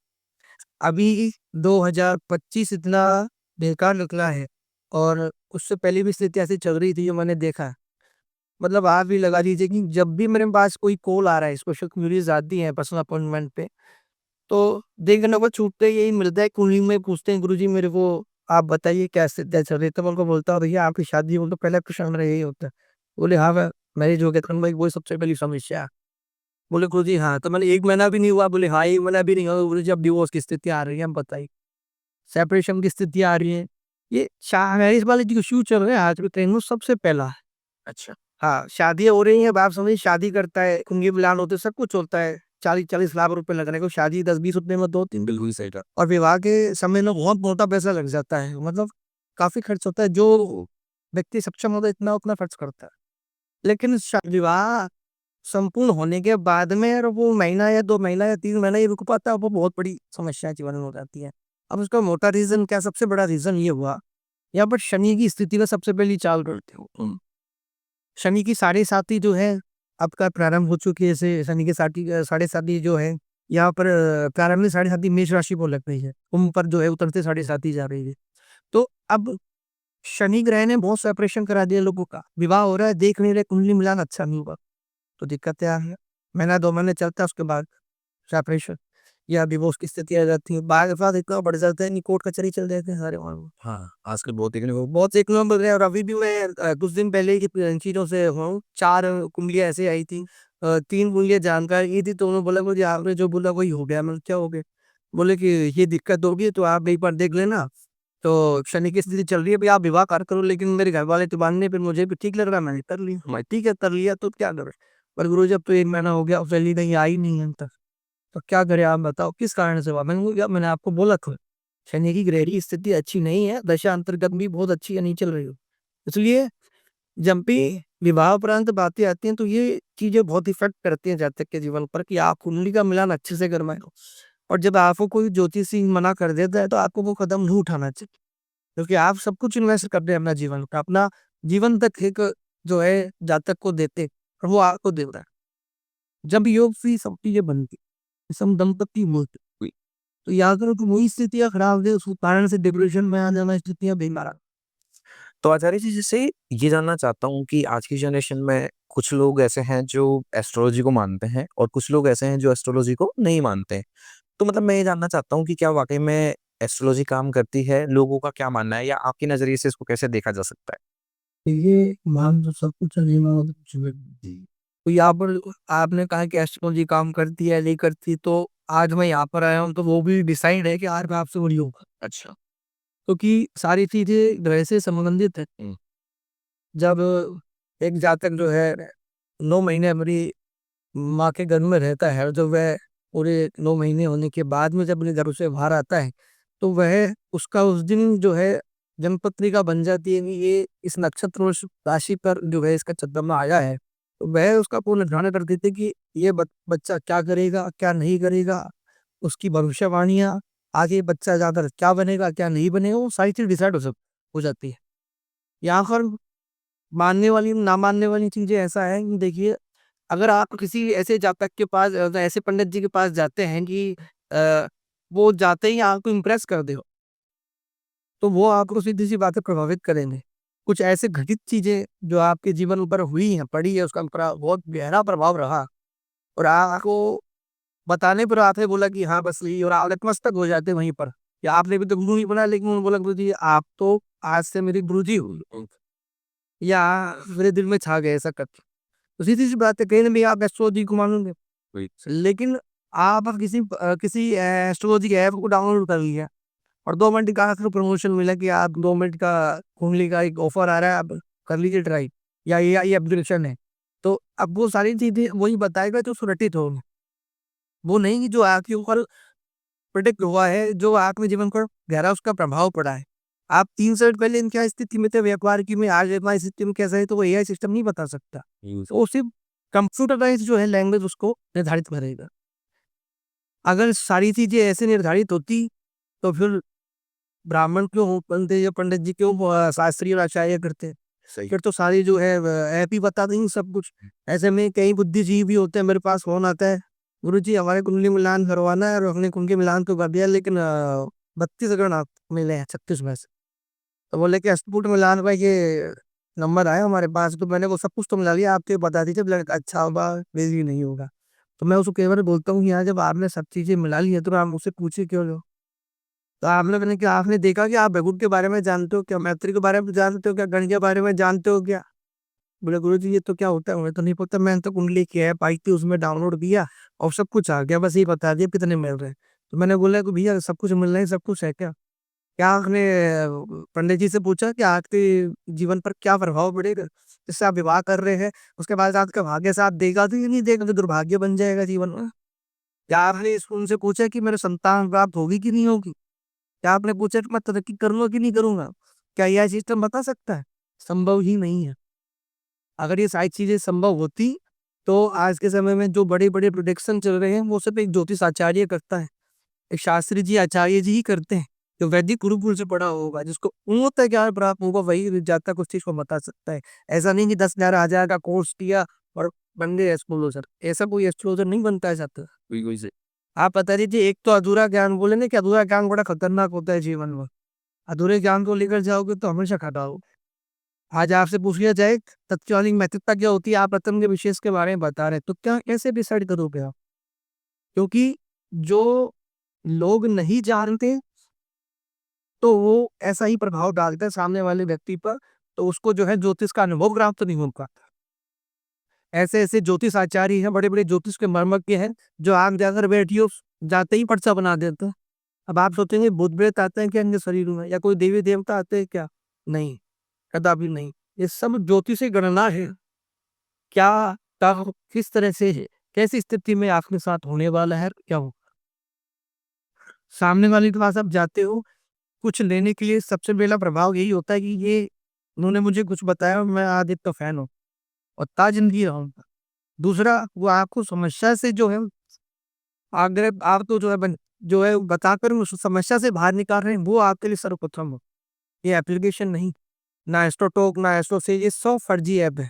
अभी 2025 इतना बेकार निकला है, और उससे पहले भी स्थिति ऐसी चल रही थी जो मैंने देखा है। मतलब आप भी लगा लीजिए कि जब भी मेरे पास कोई कॉल आ रहा है, स्पेशल क्वेरीज आती हैं पर्सनल अपॉइंटमेंट पे, तो देखने को छूटते ही यही मिलता है, कुंडली में पूछते हैं गुरुजी मेरे को आप बताइए क्या स्थिति चल रही है। तब उनको बोलता हूँ भैया आपकी शादी हो, तो पहले प्रश्न मेरा यही होता है। बोले हाँ मैरिज हो गया, तो भाई वही सबसे पहली समस्या है। बोले गुरुजी हाँ, तो मैंने 1 महीना भी नहीं हुआ, बोले हाँ 1 महीना भी नहीं हुआ, गुरुजी अब डिवोर्स की स्थिति आ रही है, हम बताइए सेपरेशन की स्थिति आ रही है। ये मैरिज वाले जो इश्यू चल रहे हैं आज के ट्रेंड में सबसे पहला है। अच्छा। हाँ, शादियाँ हो रही हैं, अब आप समझिए शादी करता है, कुंडली मिलान होते हैं, सब कुछ होता है। 40-40 लाख रुपए लग रहे हैं, कोई शादी 10-20 रुपए में 2-3, बिल्कुल सही कहा। और विवाह के समय में बहुत मोटा पैसा लग जाता है, मतलब काफ़ी खर्च होता है। जो व्यक्ति सक्षम होता है इतना उतना खर्च करता है। लेकिन विवाह संपूर्ण होने के बाद में अगर वो महीना या 2 महीना या 3 महीना ही रुक पाता है, वो बहुत बड़ी समस्या जीवन में हो जाती है। अब उसका मोटा रीज़न क्या, सबसे बड़ा रीज़न ये हुआ, यहाँ पर शनि की स्थिति में सबसे पहली चाल करते हो। शनि की साढ़े साती जो है आपका प्रारंभ हो चुकी है। जैसे शनि की साढ़े साती जो है यहाँ पर प्रारंभ में साढ़े साती मेष राशि को लग रही है, कुंभ पर जो है उतरते साढ़े साती जा रही है। तो अब शनि ग्रह ने बहुत सेपरेशन करा दिया लोगों का, विवाह हो रहा है देख नहीं रहे, कुंडली मिलान अच्छा नहीं हुआ, तो दिक्कतें आ रही हैं। महीना 2 महीने चलता है, उसके बाद सेपरेशन या डिवोर्स की स्थिति आ जाती है। बाद इतना बढ़ जाता है कि कोर्ट कचहरी चल जाते हैं सारे मामले। हाँ, आजकल बहुत देखने को बहुत एक नंबर है। और अभी भी मैं कुछ दिन पहले की इन चीज़ों से हूँ, 4 कुंडलियाँ ऐसे आई थी, 3 कुंडलियाँ जानकार ये थी, तो उन्होंने बोला मुझे आपने जो बोला वही हो गया। मैंने क्या हो गया? बोले कि ये दिक्कत होगी तो आप एक बार देख लेना। तो शनि की स्थिति चल रही है, भई आप विवाह कार्य करो, लेकिन मेरे घर वाले तो मानने पे मुझे भी ठीक लग रहा है, मैंने कर लिया। मैं ठीक है कर लिया तो क्या करें? पर गुरुजी अब तो 1 महीना हो गया, अब सैलरी कहीं आई नहीं है अब तक। तो क्या करें आप बताओ किस कारण से हुआ? मैंने बोला मैंने आपको बोला था, शनि की ग्रह की स्थिति अच्छी नहीं है, दशा अंतर्गत भी बहुत अच्छी नहीं चल रही हो। इसलिए जब भी विवाह उपरांत बातें आती हैं तो ये चीज़ें बहुत इफ़ेक्ट करती हैं जातक के जीवन पर कि आप कुंडली का मिलान अच्छे से करवाएँ। और जब आपको कोई ज्योतिषी मना कर देता है तो आपको वो कदम नहीं उठाना चाहिए, क्योंकि आप सब कुछ इन्वेस्ट कर रहे हैं अपना जीवन का, अपना जीवन तक एक जो है जातक को देते और वो आपको दे रहा है। जब योग से सब चीज़ें बनती, सम दंपति मूर्त हुई, तो याद करो कि वही स्थितियाँ खराब है, उस कारण से डिप्रेशन में आ जाना, स्थितियाँ बेमार। तो आचार्य जी, जैसे ये जानना चाहता हूँ कि आज की जनरेशन में कुछ लोग ऐसे हैं जो एस्ट्रोलॉजी को मानते हैं और कुछ लोग ऐसे हैं जो एस्ट्रोलॉजी को नहीं मानते हैं। तो मतलब मैं ये जानना चाहता हूँ कि क्या वाक़ई में एस्ट्रोलॉजी काम करती है? लोगों का क्या मानना है या आपके नज़रिए से इसको कैसे देखा जा सकता है? ये मान तो सब कुछ है, मान तो कुछ भी नहीं। तो यहाँ पर आपने कहा कि एस्ट्रोलॉजी काम करती है नहीं करती, तो आज मैं यहाँ पर आया हूँ तो वो भी डिसाइड है कि आज मैं आपसे वही होगा। अच्छा। क्योंकि सारी चीजें ग्रह से संबंधित है। जब एक जातक जो है 9 महीने हमारी माँ के गर्भ में रहता है, और जब वह पूरे 9 महीने होने के बाद में जब अपने गर्भ से बाहर आता है, तो वह उसका उस दिन जो है जन्मपत्रिका बन जाती है कि ये इस नक्षत्र और इस राशि पर जो है इसका चंद्रमा आया है। तो वह उसका पूर्ण निर्धारण कर देते कि ये बच्चा क्या करेगा क्या नहीं करेगा, उसकी भविष्यवाणियाँ, आगे बच्चा ज्यादा क्या बनेगा क्या नहीं बनेगा, वो सारी चीज डिसाइड हो जाती है। यहाँ पर मानने वाली ना मानने वाली चीजें ऐसा है कि देखिए, अगर आप किसी ऐसे जातक के पास ऐसे पंडित जी के पास जाते हैं कि वो जाते ही आपको इम्प्रेस कर दे, तो वो आपको सीधी-सी बातें प्रभावित करेंगे। कुछ ऐसे घटित चीज़ें जो आपके जीवन पर हुई हैं, पड़ी है, उसका बहुत गहरा प्रभाव रहा, और आपको बताने पर आपने बोला कि हाँ, बस यही, और आप नतमस्तक हो जाते हैं वहीं पर। या आपने भी तो गुरु नहीं बनाया, लेकिन उन्होंने बोला गुरुजी आप तो आज से मेरे गुरुजी हो, या मेरे दिल में छा गए ऐसा करके। तो सीधी-सी बात है, कहीं न कहीं आप एस्ट्रोलॉजी को मानोगे। लेकिन आप अब किसी एस्ट्रोलॉजी के ऐप को डाउनलोड कर लिया, और 2 मिनट का आपको प्रमोशन मिला कि आप 2 मिनट का कुंडली का एक ऑफर आ रहा है, आप कर लीजिए ट्राई, या एआई एप्लीकेशन है। तो अब वो सारी चीज़ें वही बताएगा जो सुरक्षित हो। वो नहीं कि जो आपके ऊपर प्रेडिक्ट हुआ है, जो आपके जीवन पर गहरा उसका प्रभाव पड़ा है। आप 3 साल पहले इन क्या स्थिति में थे व्यापार की, में आज व्यापार स्थिति में कैसा है, तो वो एआई सिस्टम नहीं बता सकता। तो वो सिर्फ़ कंप्यूटराइज़्ड जो है लैंग्वेज उसको निर्धारित करेगा। अगर सारी चीज़ें ऐसे निर्धारित होती, तो फिर ब्राह्मण क्यों बनते या पंडित जी क्यों शास्त्रीय और आचार्य करते? फिर तो सारी जो है ऐप ही बता देंगे सब कुछ। ऐसे में कई बुद्धिजीवी भी होते हैं, मेरे पास फ़ोन आता है, गुरुजी हमारे कुंडली मिलान करवाना है, और हमने कुंडली मिलान तो कर दिया, लेकिन 32 गण आप मिले हैं 36 में से। तो बोले कि अस्पुट मिलान का ये नंबर आया हमारे पास, तो मैंने वो सब कुछ तो मिला लिया, आप तो ये बता दीजिए। बोला अच्छा होगा, बिज़ी नहीं होगा। तो मैं उसको कई बार बोलता हूँ कि यार जब आपने सब चीज़ें मिला ली है, तो आप मुझसे पूछे क्यों लो? तो मैंने कहा आपने देखा कि आप भैभुत के बारे में जानते हो क्या? मैत्री के बारे में जानते हो क्या? गणित के बारे में जानते हो क्या? बोले गुरुजी ये तो क्या होता है? मुझे तो नहीं पता, मैंने तो कुंडली की ऐप आई थी उसमें डाउनलोड किया और सब कुछ आ गया, बस ये बता दिया कितने मिल रहे हैं। तो मैंने बोला कि भैया सब कुछ मिल रहा है, सब कुछ है क्या? क्या आपने पंडित जी से पूछा कि आपके जीवन पर क्या प्रभाव पड़ेगा? जिससे आप विवाह कर रहे हैं, उसके बाद आपका भाग्य साथ देगा तो या नहीं देगा, तो दुर्भाग्य बन जाएगा जीवन में? क्या आपने उनसे पूछा कि मेरे संतान प्राप्त होगी कि नहीं होगी? क्या आपने पूछा कि मैं तरक्की करूँगा कि नहीं करूँगा? क्या ये सिस्टम बता सकता है? संभव ही नहीं है। अगर ये सारी चीज़ें संभव होती, तो आज के समय में जो बड़े-बड़े प्रेडिक्शन चल रहे हैं, वो सिर्फ़ एक ज्योतिष आचार्य करता है। एक शास्त्री जी, आचार्य जी ही करते हैं। जो वैदिक गुरुकुल से पढ़ा होगा, जिसको पूर्णतः ज्ञान प्राप्त होगा, वही जातक उस चीज़ को बता सकता है। ऐसा नहीं कि 10-11 हज़ार का कोर्स किया और बन गए एस्ट्रोलॉजर। ऐसा कोई एस्ट्रोलॉजर नहीं बनता है जातक। बिल्कुल सही। आप बता दीजिए, एक तो अधूरा ज्ञान, बोले ना कि अधूरा ज्ञान बड़ा खतरनाक होता है जीवन में। अधूरे ज्ञान को लेकर जाओगे तो हमेशा खड़ा हो। आज आपसे पूछ लिया जाए तत्कालीन महत्वता क्या होती है, आप रत्न के विशेष के बारे में बता रहे हैं, तो क्या कैसे डिसाइड करोगे आप? क्योंकि जो लोग नहीं जानते, तो वो ऐसा ही प्रभाव डालता है सामने वाले व्यक्ति पर, तो उसको जो है ज्योतिष का अनुभव प्राप्त नहीं हो पाता। ऐसे-ऐसे ज्योतिष आचार्य हैं, बड़े-बड़े ज्योतिष के मर्मज्ञ हैं, जो आप जाकर बैठिए, जाते ही पर्चा बना देते हैं। अब आप सोचेंगे भूत-प्रेत आते हैं क्या इनके शरीर में, या कोई देवी-देवता आते हैं क्या? नहीं, कदापि नहीं। ये सब ज्योतिषी गणना है। क्या, कब, किस तरह से है, कैसी स्थिति में आपके साथ होने वाला है, क्या हो, सामने वाले के पास आप जाते हो कुछ लेने के लिए, सबसे पहला प्रभाव यही होता है कि ये उन्होंने मुझे कुछ बताया और मैं आज इसका फैन हूँ और ताज़िंदगी रहूँगा। दूसरा, वो आपको समस्या से जो है, अगर आप तो जो है जो है बताकर उस समस्या से बाहर निकाल रहे हैं, वो आपके लिए सर्वप्रथम हो। ये एप्लीकेशन नहीं, ना एस्ट्रोटॉक, ना एस्ट्रोसे, ये सब फर्जी ऐप है।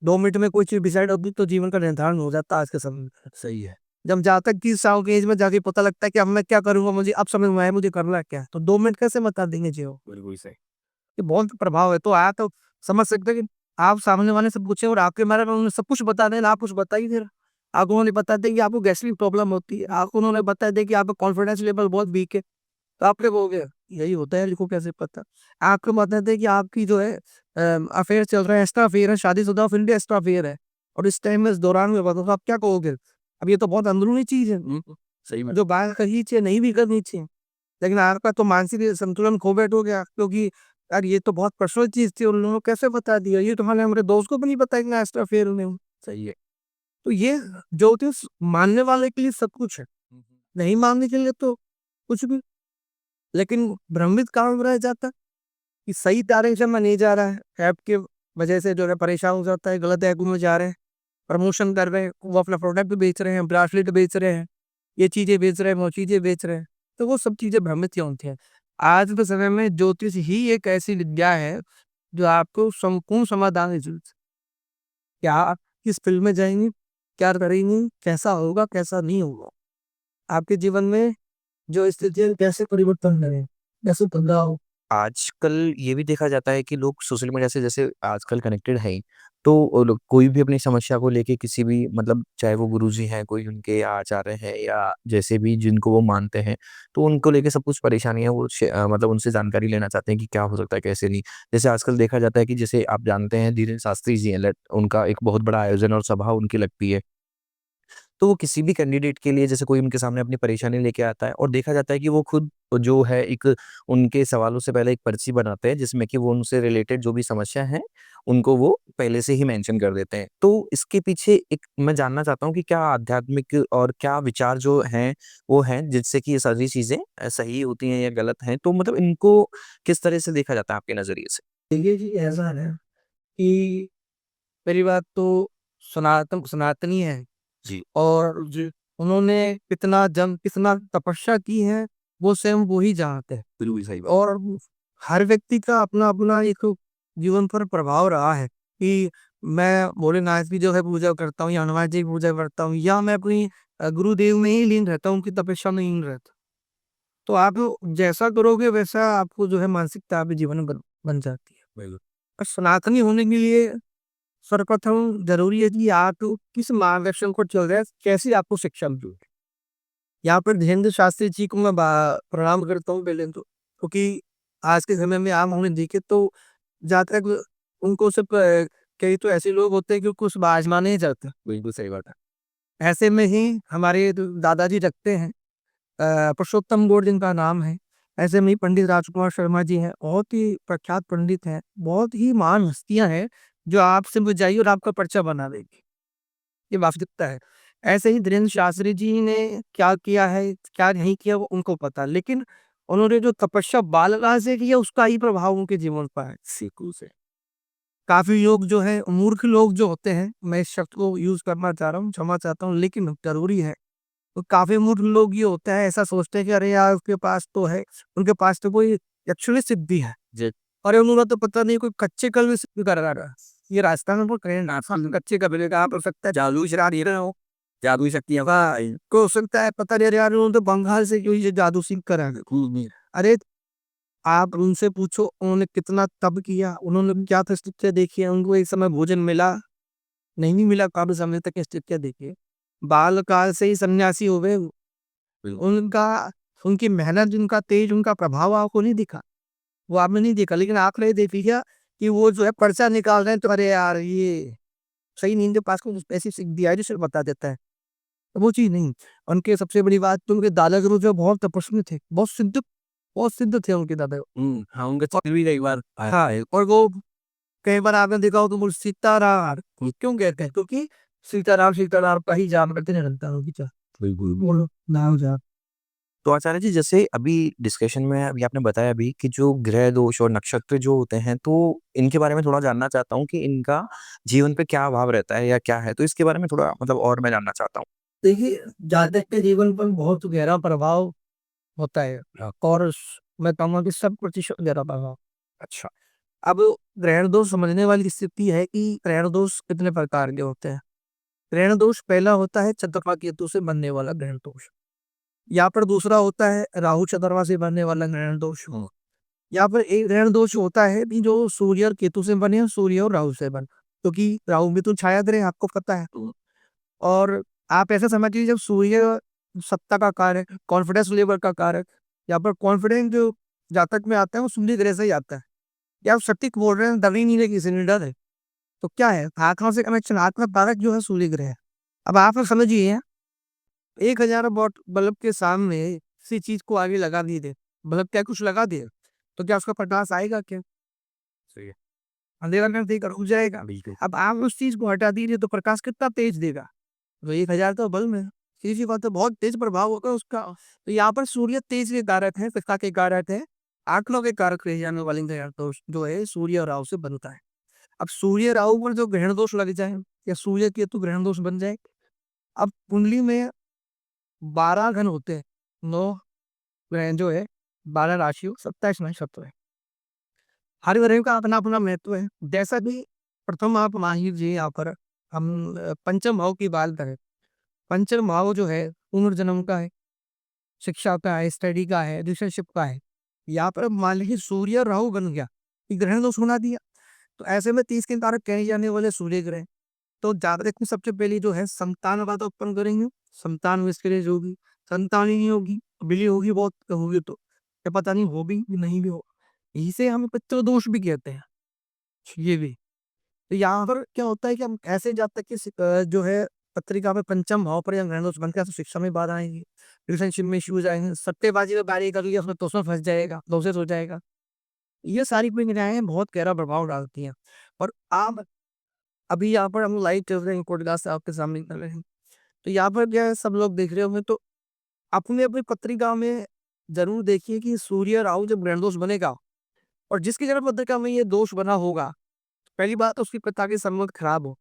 2 मिनट में कोई चीज़ डिसाइड होती तो जीवन का निर्धारण हो जाता आज के समय में। सही है। जब जातक 30 साल की एज में जाके पता लगता है कि अब मैं क्या करूँगा, मुझे अब समझ में आया मुझे करना क्या है, तो 2 मिनट कैसे बता देंगे जी वो? बिल्कुल सही। ये बहुत प्रभाव है, तो आप तो समझ सकते हैं कि आप सामने वाले से पूछें और आपके बारे में उन्होंने सब कुछ बता दें, आप कुछ बता ही नहीं रहे। आपको उन्होंने बता दें कि आपको गैस्ट्रिक प्रॉब्लम होती है, आपको उन्होंने बता दें कि आपका कॉन्फिडेंस लेवल बहुत वीक है, तो आप क्या कहोगे? यही होता है, इनको कैसे पता? आपको बताते हैं कि आपकी जो है अफेयर चल रहा है, एक्स्ट्रा अफेयर है, शादीशुदा फिर भी एक्स्ट्रा अफेयर है, और इस टाइम में इस दौरान में बताओ, तो आप क्या कहोगे? अब ये तो बहुत अंदरूनी चीज है, सही में। जो बाहर करनी चाहिए नहीं भी करनी चाहिए, लेकिन आपका तो मानसिक संतुलन खो बैठ हो गया, क्योंकि यार ये तो बहुत पर्सनल चीज थी, उन लोगों को कैसे बता दिया? ये तो हमारे हमारे दोस्त को भी नहीं पता कि एक्स्ट्रा अफेयर में हूँ। सही है। तो ये ज्योतिष मानने वाले के लिए सब कुछ है, नहीं मानने के लिए तो कुछ भी। लेकिन भ्रमित कारण रह जाता कि सही डायरेक्शन में नहीं जा रहा है, ऐप के वजह से जो है परेशान हो जाता है, गलत ऐप में जा रहे हैं, प्रमोशन कर रहे हैं, वो अपना प्रोडक्ट बेच रहे हैं, ब्रासलेट बेच रहे हैं, ये चीजें बेच रहे हैं, वो चीजें बेच रहे हैं, तो वो सब चीजें भ्रमित क्यों होती हैं? आज के समय में ज्योतिष ही एक ऐसी विद्या है जो आपको संपूर्ण समाधान दे सकती है। क्या आप किस फील्ड में जाएंगे, क्या करेंगे, कैसा होगा, कैसा नहीं होगा, आपके जीवन में जो स्थिति है कैसे परिवर्तन करें, कैसे बदलाव। आजकल ये भी देखा जाता है कि लोग सोशल मीडिया से जैसे आजकल कनेक्टेड हैं ही, तो वो लोग कोई भी अपनी समस्या को लेके किसी भी मतलब चाहे वो गुरुजी हैं, कोई उनके आचार्य हैं या जैसे भी जिनको वो मानते हैं, तो उनको लेके सब कुछ परेशानियाँ वो मतलब उनसे जानकारी लेना चाहते हैं कि क्या हो सकता है, कैसे नहीं। जैसे आजकल देखा जाता है कि जैसे आप जानते हैं धीरेन्द्र शास्त्री जी हैं, उनका एक बहुत बड़ा आयोजन और सभा उनकी लगती है। तो वो किसी भी कैंडिडेट के लिए जैसे कोई उनके सामने अपनी परेशानी लेके आता है और देखा जाता है कि वो खुद जो है एक उनके सवालों से पहले एक पर्ची बनाते हैं जिसमें कि वो उनसे रिलेटेड जो भी समस्या है उनको वो पहले से ही मेंशन कर देते हैं। तो इसके पीछे एक मैं जानना चाहता हूँ कि क्या आध्यात्मिक और क्या विचार जो हैं वो हैं जिससे कि ये सारी चीज़ें सही होती हैं या गलत हैं? तो मतलब इनको किस तरह से देखा जाता है आपके नज़रिए से? देखिए जी, ऐसा है कि पहली बात तो सनातनी है, जी, और जी उन्होंने कितना तपस्या की है, वो स्वयं वो ही जानते हैं। बिल्कुल सही बात। और हर व्यक्ति का अपना-अपना एक जीवन पर प्रभाव रहा है कि मैं भोलेनाथ की जो है पूजा करता हूँ या हनुमान जी की पूजा करता हूँ, या मैं अपनी गुरुदेव में ही लीन रहता हूँ, उनकी तपस्या में लीन रहता हूँ। तो आप जैसा करोगे वैसा आपको जो है मानसिकता आपके जीवन में बन बन जाती है। बिल्कुल। और सनातनी होने के लिए सर्वप्रथम ज़रूरी है कि आप किस मार्गदर्शन को चल रहे हैं, कैसी आपको शिक्षा मिली है। यहाँ पर धीरेन्द्र शास्त्री जी को मैं प्रणाम करता हूँ पहले तो, क्योंकि आज के समय में आप हमने देखे तो जहाँ तक उनको सिर्फ कई तो ऐसे लोग होते हैं कि कुछ आजमाने ही जाते हैं। बिल्कुल सही बात है। ऐसे में ही हमारे दादाजी रखते हैं, पुरुषोत्तम गौड़ जिनका नाम है। ऐसे में ही पंडित राजकुमार शर्मा जी हैं, बहुत ही प्रख्यात पंडित हैं, बहुत ही महान हस्तियाँ हैं, जो आपसे मिल जाइए और आपका पर्चा बना देगी। ये वास्तविकता है। ऐसे ही धीरेन्द्र शास्त्री जी ने क्या किया है, क्या नहीं किया वो उनको पता है। लेकिन उन्होंने जो तपस्या बालकाल से की है उसका ही प्रभाव उनके जीवन पर है, सीखों से। काफ़ी लोग जो हैं मूर्ख लोग जो होते हैं, मैं इस शब्द को यूज़ करना चाह रहा हूँ, क्षमा चाहता हूँ लेकिन ज़रूरी है। तो काफ़ी मूर्ख लोग ये होता है, ऐसा सोचते हैं कि अरे यार उसके पास तो है, उनके पास तो कोई यक्षुणी सिद्धि है। जी, अरे उन्होंने तो पता नहीं कोई कच्चे कल में सिद्ध कर रहा है। ये राजस्थान में कहीं राजस्थान कच्चे कबीले का आप हो सकता है जादुई शराब दे रहे हो, जादुई शक्तियाँ को हो सकता है, पता नहीं यार उन्होंने तो बंगाल से क्यों ये जादू सीख कर आए। अरे आप उनसे पूछो उन्होंने कितना तप किया, उन्होंने क्या परिस्थितियाँ देखी है, उनको एक समय भोजन मिला, नहीं मिला, काफ़ी समय तक स्थितियाँ देखी है। बालकाल से ही सन्यासी हो गए वो। बिल्कुल। उनका उनकी मेहनत, उनका तेज, उनका प्रभाव आपको नहीं दिखा, वो आपने नहीं देखा, लेकिन आपने ये देख लिया कि वो जो है पर्चा निकाल रहे हैं, तो अरे यार ये सही नहीं, इनके पास कुछ ऐसी सिख दिया है जो सिर्फ बता देता है। तो वो चीज़ नहीं। उनके सबसे बड़ी बात तो उनके दादा गुरु जो बहुत तपस्वी थे, बहुत सिद्ध थे उनके दादा। हाँ, उनका और चित्र भी एक बार आया हाँ, था। और वो कई बार आपने देखा हो तो वो सीताराम क्यों कहते हैं? क्योंकि सीताराम सीताराम का ही जाप करते निरंतर की चाह। बिल्कुल। बोलो नाम जाप। तो आचार्य जी जैसे अभी डिस्कशन में अभी आपने बताया अभी कि जो ग्रह दोष और नक्षत्र जो होते हैं तो इनके बारे में थोड़ा जानना चाहता हूँ कि इनका जीवन पे क्या अभाव रहता है या क्या है? तो इसके बारे में थोड़ा मतलब और मैं जानना चाहता हूँ। देखिए, जातक के जीवन पर बहुत गहरा प्रभाव होता है, और मैं कहूँगा कि 100% गहरा प्रभाव। अच्छा। अब ग्रहण दोष समझने वाली स्थिति है कि ग्रहण दोष कितने प्रकार के होते हैं। ग्रहण दोष पहला होता है चंद्रमा केतु से बनने वाला ग्रहण दोष। यहाँ पर दूसरा होता है राहु चंद्रमा से बनने वाला ग्रहण दोष। यहाँ पर एक ग्रहण दोष होता है कि जो सूर्य और केतु से बने और सूर्य और राहु से बने, क्योंकि राहु मिथुन छाया ग्रह आपको पता है। और आप ऐसा समझिए जब सूर्य सत्ता का कारक, कॉन्फिडेंस लेवल का कारक, यहाँ पर कॉन्फिडेंस जो जातक में आता है वो सूर्य ग्रह से ही आता है। क्या आप सटीक बोल रहे हैं, डर ही नहीं रहे, किसी ने डर है? तो क्या है, आंखों से कनेक्शन, आत्मा तारक जो है सूर्य ग्रह है। अब आप लोग समझिए, 1000 वॉट बल्ब के सामने किसी चीज को आगे लगा दिए, बल्ब क्या कुछ लगा दिए, तो क्या उसका प्रकाश आएगा क्या? सही है। अंधेरा कर देगा, रुक जाएगा। बिल्कुल। अब आप उस चीज को हटा दीजिए तो प्रकाश कितना तेज देगा? तो 1000 तो बल्ब है, सीधी बात है, बहुत तेज प्रभाव होगा उसका। तो यहाँ पर सूर्य तेज के कारक है, पिता के कारक है, आंकड़ों के कारक रह जाने वाले ग्रह दोष जो है सूर्य और राहु से बनता है। अब सूर्य राहु पर जो ग्रहण दोष लग जाए या सूर्य केतु ग्रहण दोष बन जाए, अब कुंडली में 12 घन होते हैं, 9 ग्रह जो है, 12 राशियों, 27 नक्षत्र है। हर ग्रह का अपना अपना महत्व है। जैसा भी प्रथम आप मान लीजिए, यहाँ पर हम पंचम भाव की बात करें, पंचम भाव जो है पुनर्जन्म का है, शिक्षा का है, स्टडी का है, रिलेशनशिप का है। यहाँ पर अब मान लीजिए सूर्य और राहु बन गया, ये ग्रहण दोष बना दिया। तो ऐसे में 30 के कारक कहे जाने वाले सूर्य ग्रह, तो जातक में सबसे पहले जो है संतान बात उत्पन्न करेंगे। संतान इसके लिए जो होगी, संतान ही नहीं होगी, बिली होगी बहुत होगी, तो क्या पता नहीं हो भी नहीं भी हो, इसे हम पितृ दोष भी कहते हैं ये भी। तो यहाँ पर क्या होता है कि हम ऐसे जातक की जो है पत्रिका में पंचम भाव पर या ग्रहण दोष बनकर तो शिक्षा में बाधा आएंगी, रिलेशनशिप में इश्यूज आएंगे, सट्टेबाजी में बारी कर लिया उसमें तो उसमें फंस जाएगा, लॉसेस हो जाएगा। ये सारी क्रियाएं बहुत गहरा प्रभाव डालती हैं। और आप अभी यहाँ पर हम लाइव चल रहे हैं, पॉडकास्ट आपके सामने कर रहे हैं, तो यहाँ पर क्या है, सब लोग देख रहे होंगे, तो अपने अपनी पत्रिका में जरूर देखिए कि सूर्य राहु जब ग्रहण दोष बनेगा और जिसकी जन्म पत्रिका में ये दोष बना होगा, पहली बात तो उसके पिता की संबंध खराब हो,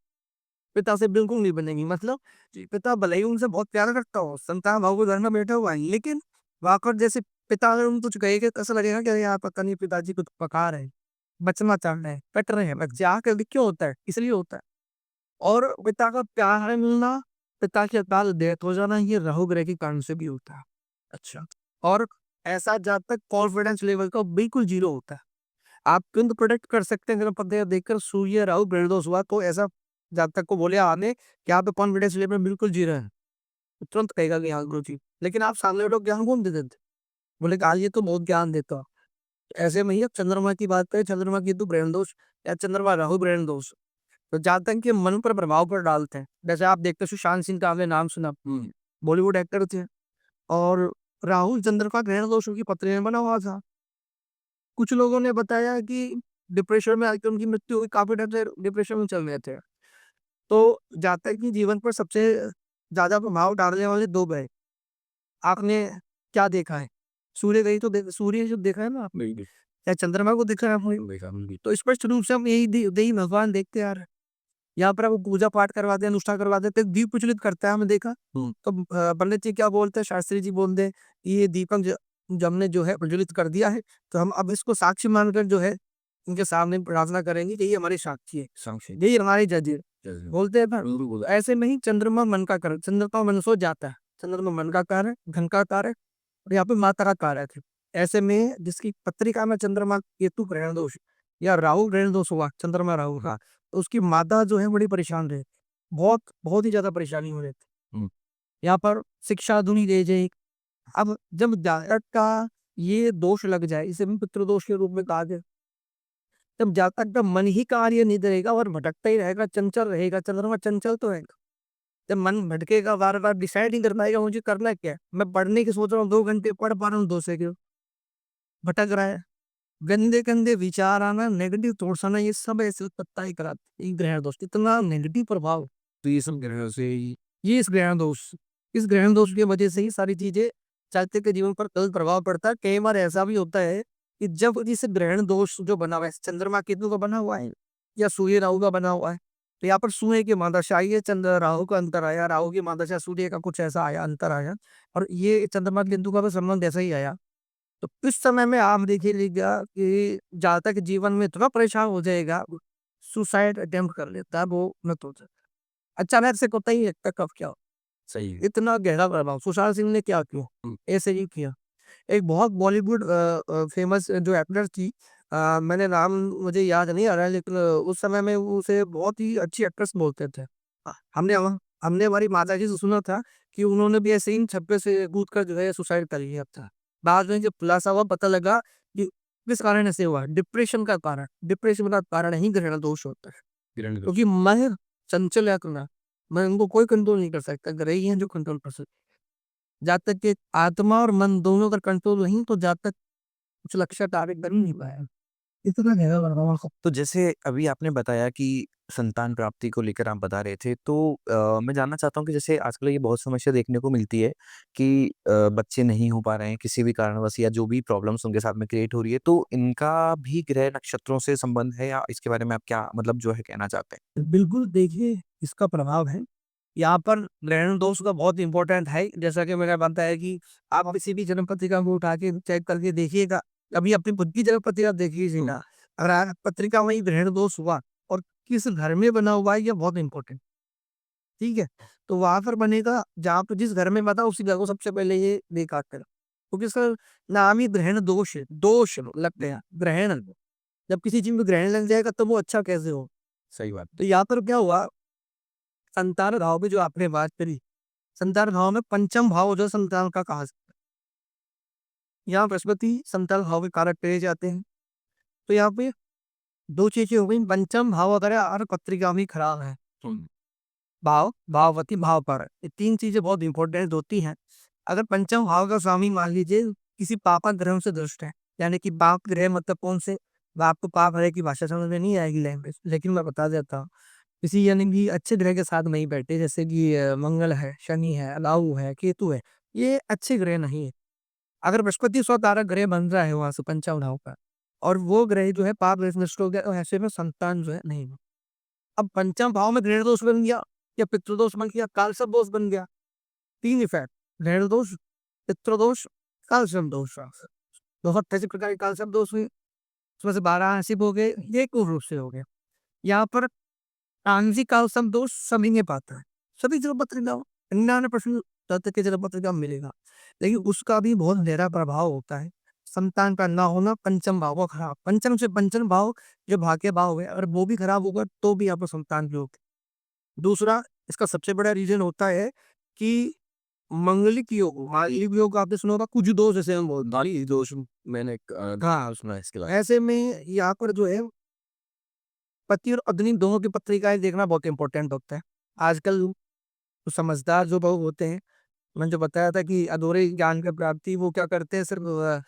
पिता से बिल्कुल नहीं बनेगी। मतलब जी, पिता भले ही उनसे बहुत प्यार करता हो, संतान भाव को घर में बैठा हुआ है, लेकिन वाकर जैसे पिता अगर उनको कुछ कहेगा तो ऐसा लगेगा कि अरे यार पता नहीं पिताजी कुछ पका रहे हैं, बचना चाह रहे हैं, कट रहे हैं, बच्चे आकर क्यों होता है, इसलिए होता है। और पिता का प्यार मिलना, पिता के अकाल डेथ हो जाना, ये राहु ग्रह के कारण से भी होता है। अच्छा, और ऐसा जातक कॉन्फिडेंस लेवल का बिल्कुल जीरो होता है। आप तुरंत प्रोटेक्ट कर सकते हैं, अगर पत्रिका देखकर सूर्य राहु ग्रहण दोष हुआ तो ऐसा जातक को बोले आने कि आप कॉन्फिडेंस लेवल बिल्कुल जीरो है, तो तुरंत कहेगा कि हाँ गुरु जी। लेकिन आप सामने वालों को ज्ञान कौन दे देते? बोले कि आज ये तो बहुत ज्ञान देता। ऐसे में ही अब चंद्रमा की बात करें, चंद्रमा की तो ग्रहण दोष या चंद्रमा राहु ग्रहण दोष तो जातक के मन पर प्रभाव पर डालते हैं। जैसे आप देखते हैं सुशांत सिंह का आपने नाम सुना, बॉलीवुड एक्टर थे, और राहुल चंद्र का ग्रहण दोष उनकी पत्नी में बना हुआ था। कुछ लोगों ने बताया कि डिप्रेशन में आके उनकी मृत्यु हुई, काफी टाइम से डिप्रेशन में चल रहे थे। तो जातक की जीवन पर सबसे ज्यादा प्रभाव डालने वाले दो ग्रह आपने क्या देखा है? सूर्य गई तो सूर्य जो देखा है ना आपने, या चंद्रमा को देखा है आपने? तो स्पष्ट रूप से हम यही यही भगवान देखते आ रहे हैं। यहाँ पर वो पूजा पाठ करवाते हैं, अनुष्ठान करवाते हैं, तो दीप प्रज्वलित करता है, हमने देखा। तो पंडित जी क्या बोलते हैं, शास्त्री जी बोलते हैं, ये दीपक जब हमने जो है प्रज्वलित कर दिया है, तो हम अब इसको साक्षी मानकर जो है इनके सामने प्रार्थना करेंगे कि ये हमारे साक्षी है, यही हमारे जज है। बोलते हैं ना, ऐसे में ही चंद्रमा मन का कार्य, चंद्रमा मन सो जाता है, चंद्रमा मन का कार्य, घन का कार्य, और यहाँ पे माता का कार्य है। ऐसे में जिसकी पत्रिका में चंद्रमा केतु ग्रहण दोष या राहु ग्रहण दोष हुआ, चंद्रमा राहु का, तो उसकी माता जो है बड़ी परेशान रहती, बहुत बहुत ही ज्यादा परेशानी हो रहती। यहाँ पर शिक्षा अधूरी रह जाए। अब जब जातक का ये दोष लग जाए, इसे भी पितृदोष के रूप में कहा गया, तब जातक का मन ही कार्य नहीं करेगा और भटकता ही रहेगा, चंचल रहेगा। चंद्रमा चंचल तो है, जब मन भटकेगा, बार बार डिसाइड नहीं कर पाएगा मुझे करना क्या है। मैं पढ़ने की सोच रहा हूँ, 2 घंटे पढ़ पा रहा हूँ, 2 सेकंड भटक रहा है। गंदे गंदे विचार आना, नेगेटिव थॉट्स आना, ये सब ऐसे उत्पत्ता ही कराते हैं। ग्रहण दोष इतना नेगेटिव प्रभाव, तो ये सब ग्रहण से ये इस ग्रहण दोष की वजह से ही सारी चीजें जातक के जीवन पर गलत प्रभाव पड़ता है। कई बार ऐसा भी होता है कि जब इस ग्रहण दोष जो बना हुआ है, चंद्रमा केतु का बना हुआ है या सूर्य राहु का बना हुआ है, तो यहाँ पर सूर्य की महादशा आई है, चंद्र राहु का अंतर आया, राहु की महादशा सूर्य का कुछ ऐसा आया, अंतर आया, और ये चंद्रमा केतु का भी संबंध ऐसा ही आया। तो इस समय में आप देखिएगा कि जातक जीवन में इतना परेशान हो जाएगा, सुसाइड अटेम्प्ट कर लेता है, वो मत हो जाता। अचानक से पता ही नहीं लगता कब क्या हो। सही है। इतना गहरा प्रभाव सुशांत सिंह ने क्या किया, ऐसे ही किया। एक बहुत बॉलीवुड फेमस जो एक्ट्रेस थी, मैंने नाम मुझे याद नहीं आ रहा है, लेकिन उस समय में वो उसे बहुत ही अच्छी एक्ट्रेस बोलते थे। हमने हमने हमारी माता जी से सुना था कि उन्होंने भी ऐसे ही छप्पे से कूद कर जो है सुसाइड कर लिया था। बाद में जब खुलासा हुआ पता लगा कि किस कारण ऐसे हुआ, डिप्रेशन का कारण ही ग्रहण दोष होता है। क्योंकि मन चंचल है अपना, मैं उनको कोई कंट्रोल नहीं कर सकता, ग्रह ही है जो कंट्रोल कर सकते। जब तक कि आत्मा और मन दोनों का कंट्रोल नहीं, तो जब तक कुछ लक्ष्य कार्य कर ही नहीं पाया। इतना गहरा प्रभाव है। तो जैसे अभी आपने बताया कि संतान प्राप्ति को लेकर आप बता रहे थे, तो मैं जानना चाहता हूँ कि जैसे आजकल ये बहुत समस्या देखने को मिलती है कि बच्चे नहीं हो पा रहे हैं किसी भी कारणवश, या जो भी प्रॉब्लम्स उनके साथ में क्रिएट हो रही है, तो इनका भी ग्रह नक्षत्रों से संबंध है, या इसके बारे में आप क्या मतलब जो है कहना चाहते हैं? बिल्कुल, देखिए इसका प्रभाव है। यहाँ पर ग्रहण दोष का बहुत इम्पोर्टेंट है। जैसा कि मैंने बताया कि आप किसी भी जन्म पत्रिका को उठा के चेक करके देखिएगा, अभी अपनी खुद की जन्म पत्रिका देख लीजिए ना, अगर पत्रिका में ग्रहण दोष हुआ और किस घर में बना हुआ है, ये बहुत इम्पोर्टेंट, ठीक है? तो वहां पर बनेगा, जहाँ पर जिस घर में बना उसी घर को सबसे पहले ये देखा कर, क्योंकि इसका नाम ही ग्रहण दोष है। दोष लग गया ग्रहण, जब किसी चीज में ग्रहण लग जाएगा तो वो अच्छा कैसे हो। सही बात। तो यहाँ पर क्या हुआ, संतान भाव में जो आपने बात करी, संतान भाव में पंचम भाव जो संतान का कहा जाता है, यहाँ बृहस्पति संतान भाव के कारक पेए जाते हैं। तो यहाँ पे दो चीजें हो गई, पंचम भाव अगर और पत्रिका भी खराब है, भाव भाववती भाव पर, ये तीन चीजें बहुत इंपॉर्टेंट होती हैं। अगर पंचम भाव का स्वामी मान लीजिए किसी पापा ग्रह से दुष्ट है, यानी कि पाप ग्रह मतलब कौन से, आपको पाप ग्रह की भाषा समझ में नहीं आएगी लैंग्वेज, लेकिन मैं बता देता हूँ। किसी यानी कि अच्छे ग्रह के साथ नहीं बैठे, जैसे कि मंगल है, शनि है, राहु है, केतु है, ये अच्छे ग्रह नहीं है। अगर बृहस्पति स्वतारक ग्रह बन रहा है वहां से पंचम भाव का, और वो ग्रह जो है पाप ग्रह से नष्ट हो गया, तो ऐसे में संतान जो है नहीं हो। अब पंचम भाव में ग्रहण दोष बन गया, या पितृदोष बन गया, कालसर्प दोष बन गया। तीन इफेक्ट, ग्रहण दोष, पितृदोष, कालसर्प दोष। 288 प्रकार के कालसर्प दोष हुए, उसमें से 12 आंशिक हो गए, ये पूर्ण रूप से हो गए। यहाँ पर आंशिक कालसर्प दोष सभी में पाता है, सभी जन्म पत्रिका 99% तक के जन्म पत्रिका में मिलेगा, लेकिन उसका भी बहुत गहरा प्रभाव होता है। संतान का ना होना, पंचम भाव का खराब, पंचम से पंचम भाव जो भाग्य भाव है, अगर वो भी खराब होगा तो भी आपको संतान की होगी। दूसरा, इसका सबसे बड़ा रीजन होता है कि मंगलिक योग, मांगलिक योग आपने सुना होगा, कुछ दोष जैसे हम बोलते हैं। नारी दोष मैंने हाँ, सुना है इसके बारे ऐसे में यहाँ पर जो है पति और अग्नि दोनों की पत्रिकाएं देखना बहुत इंपॉर्टेंट होता है। आजकल जो समझदार जो लोग होते हैं, मैंने जो बताया था कि अधूरे ज्ञान की प्राप्ति, वो क्या करते हैं, सिर्फ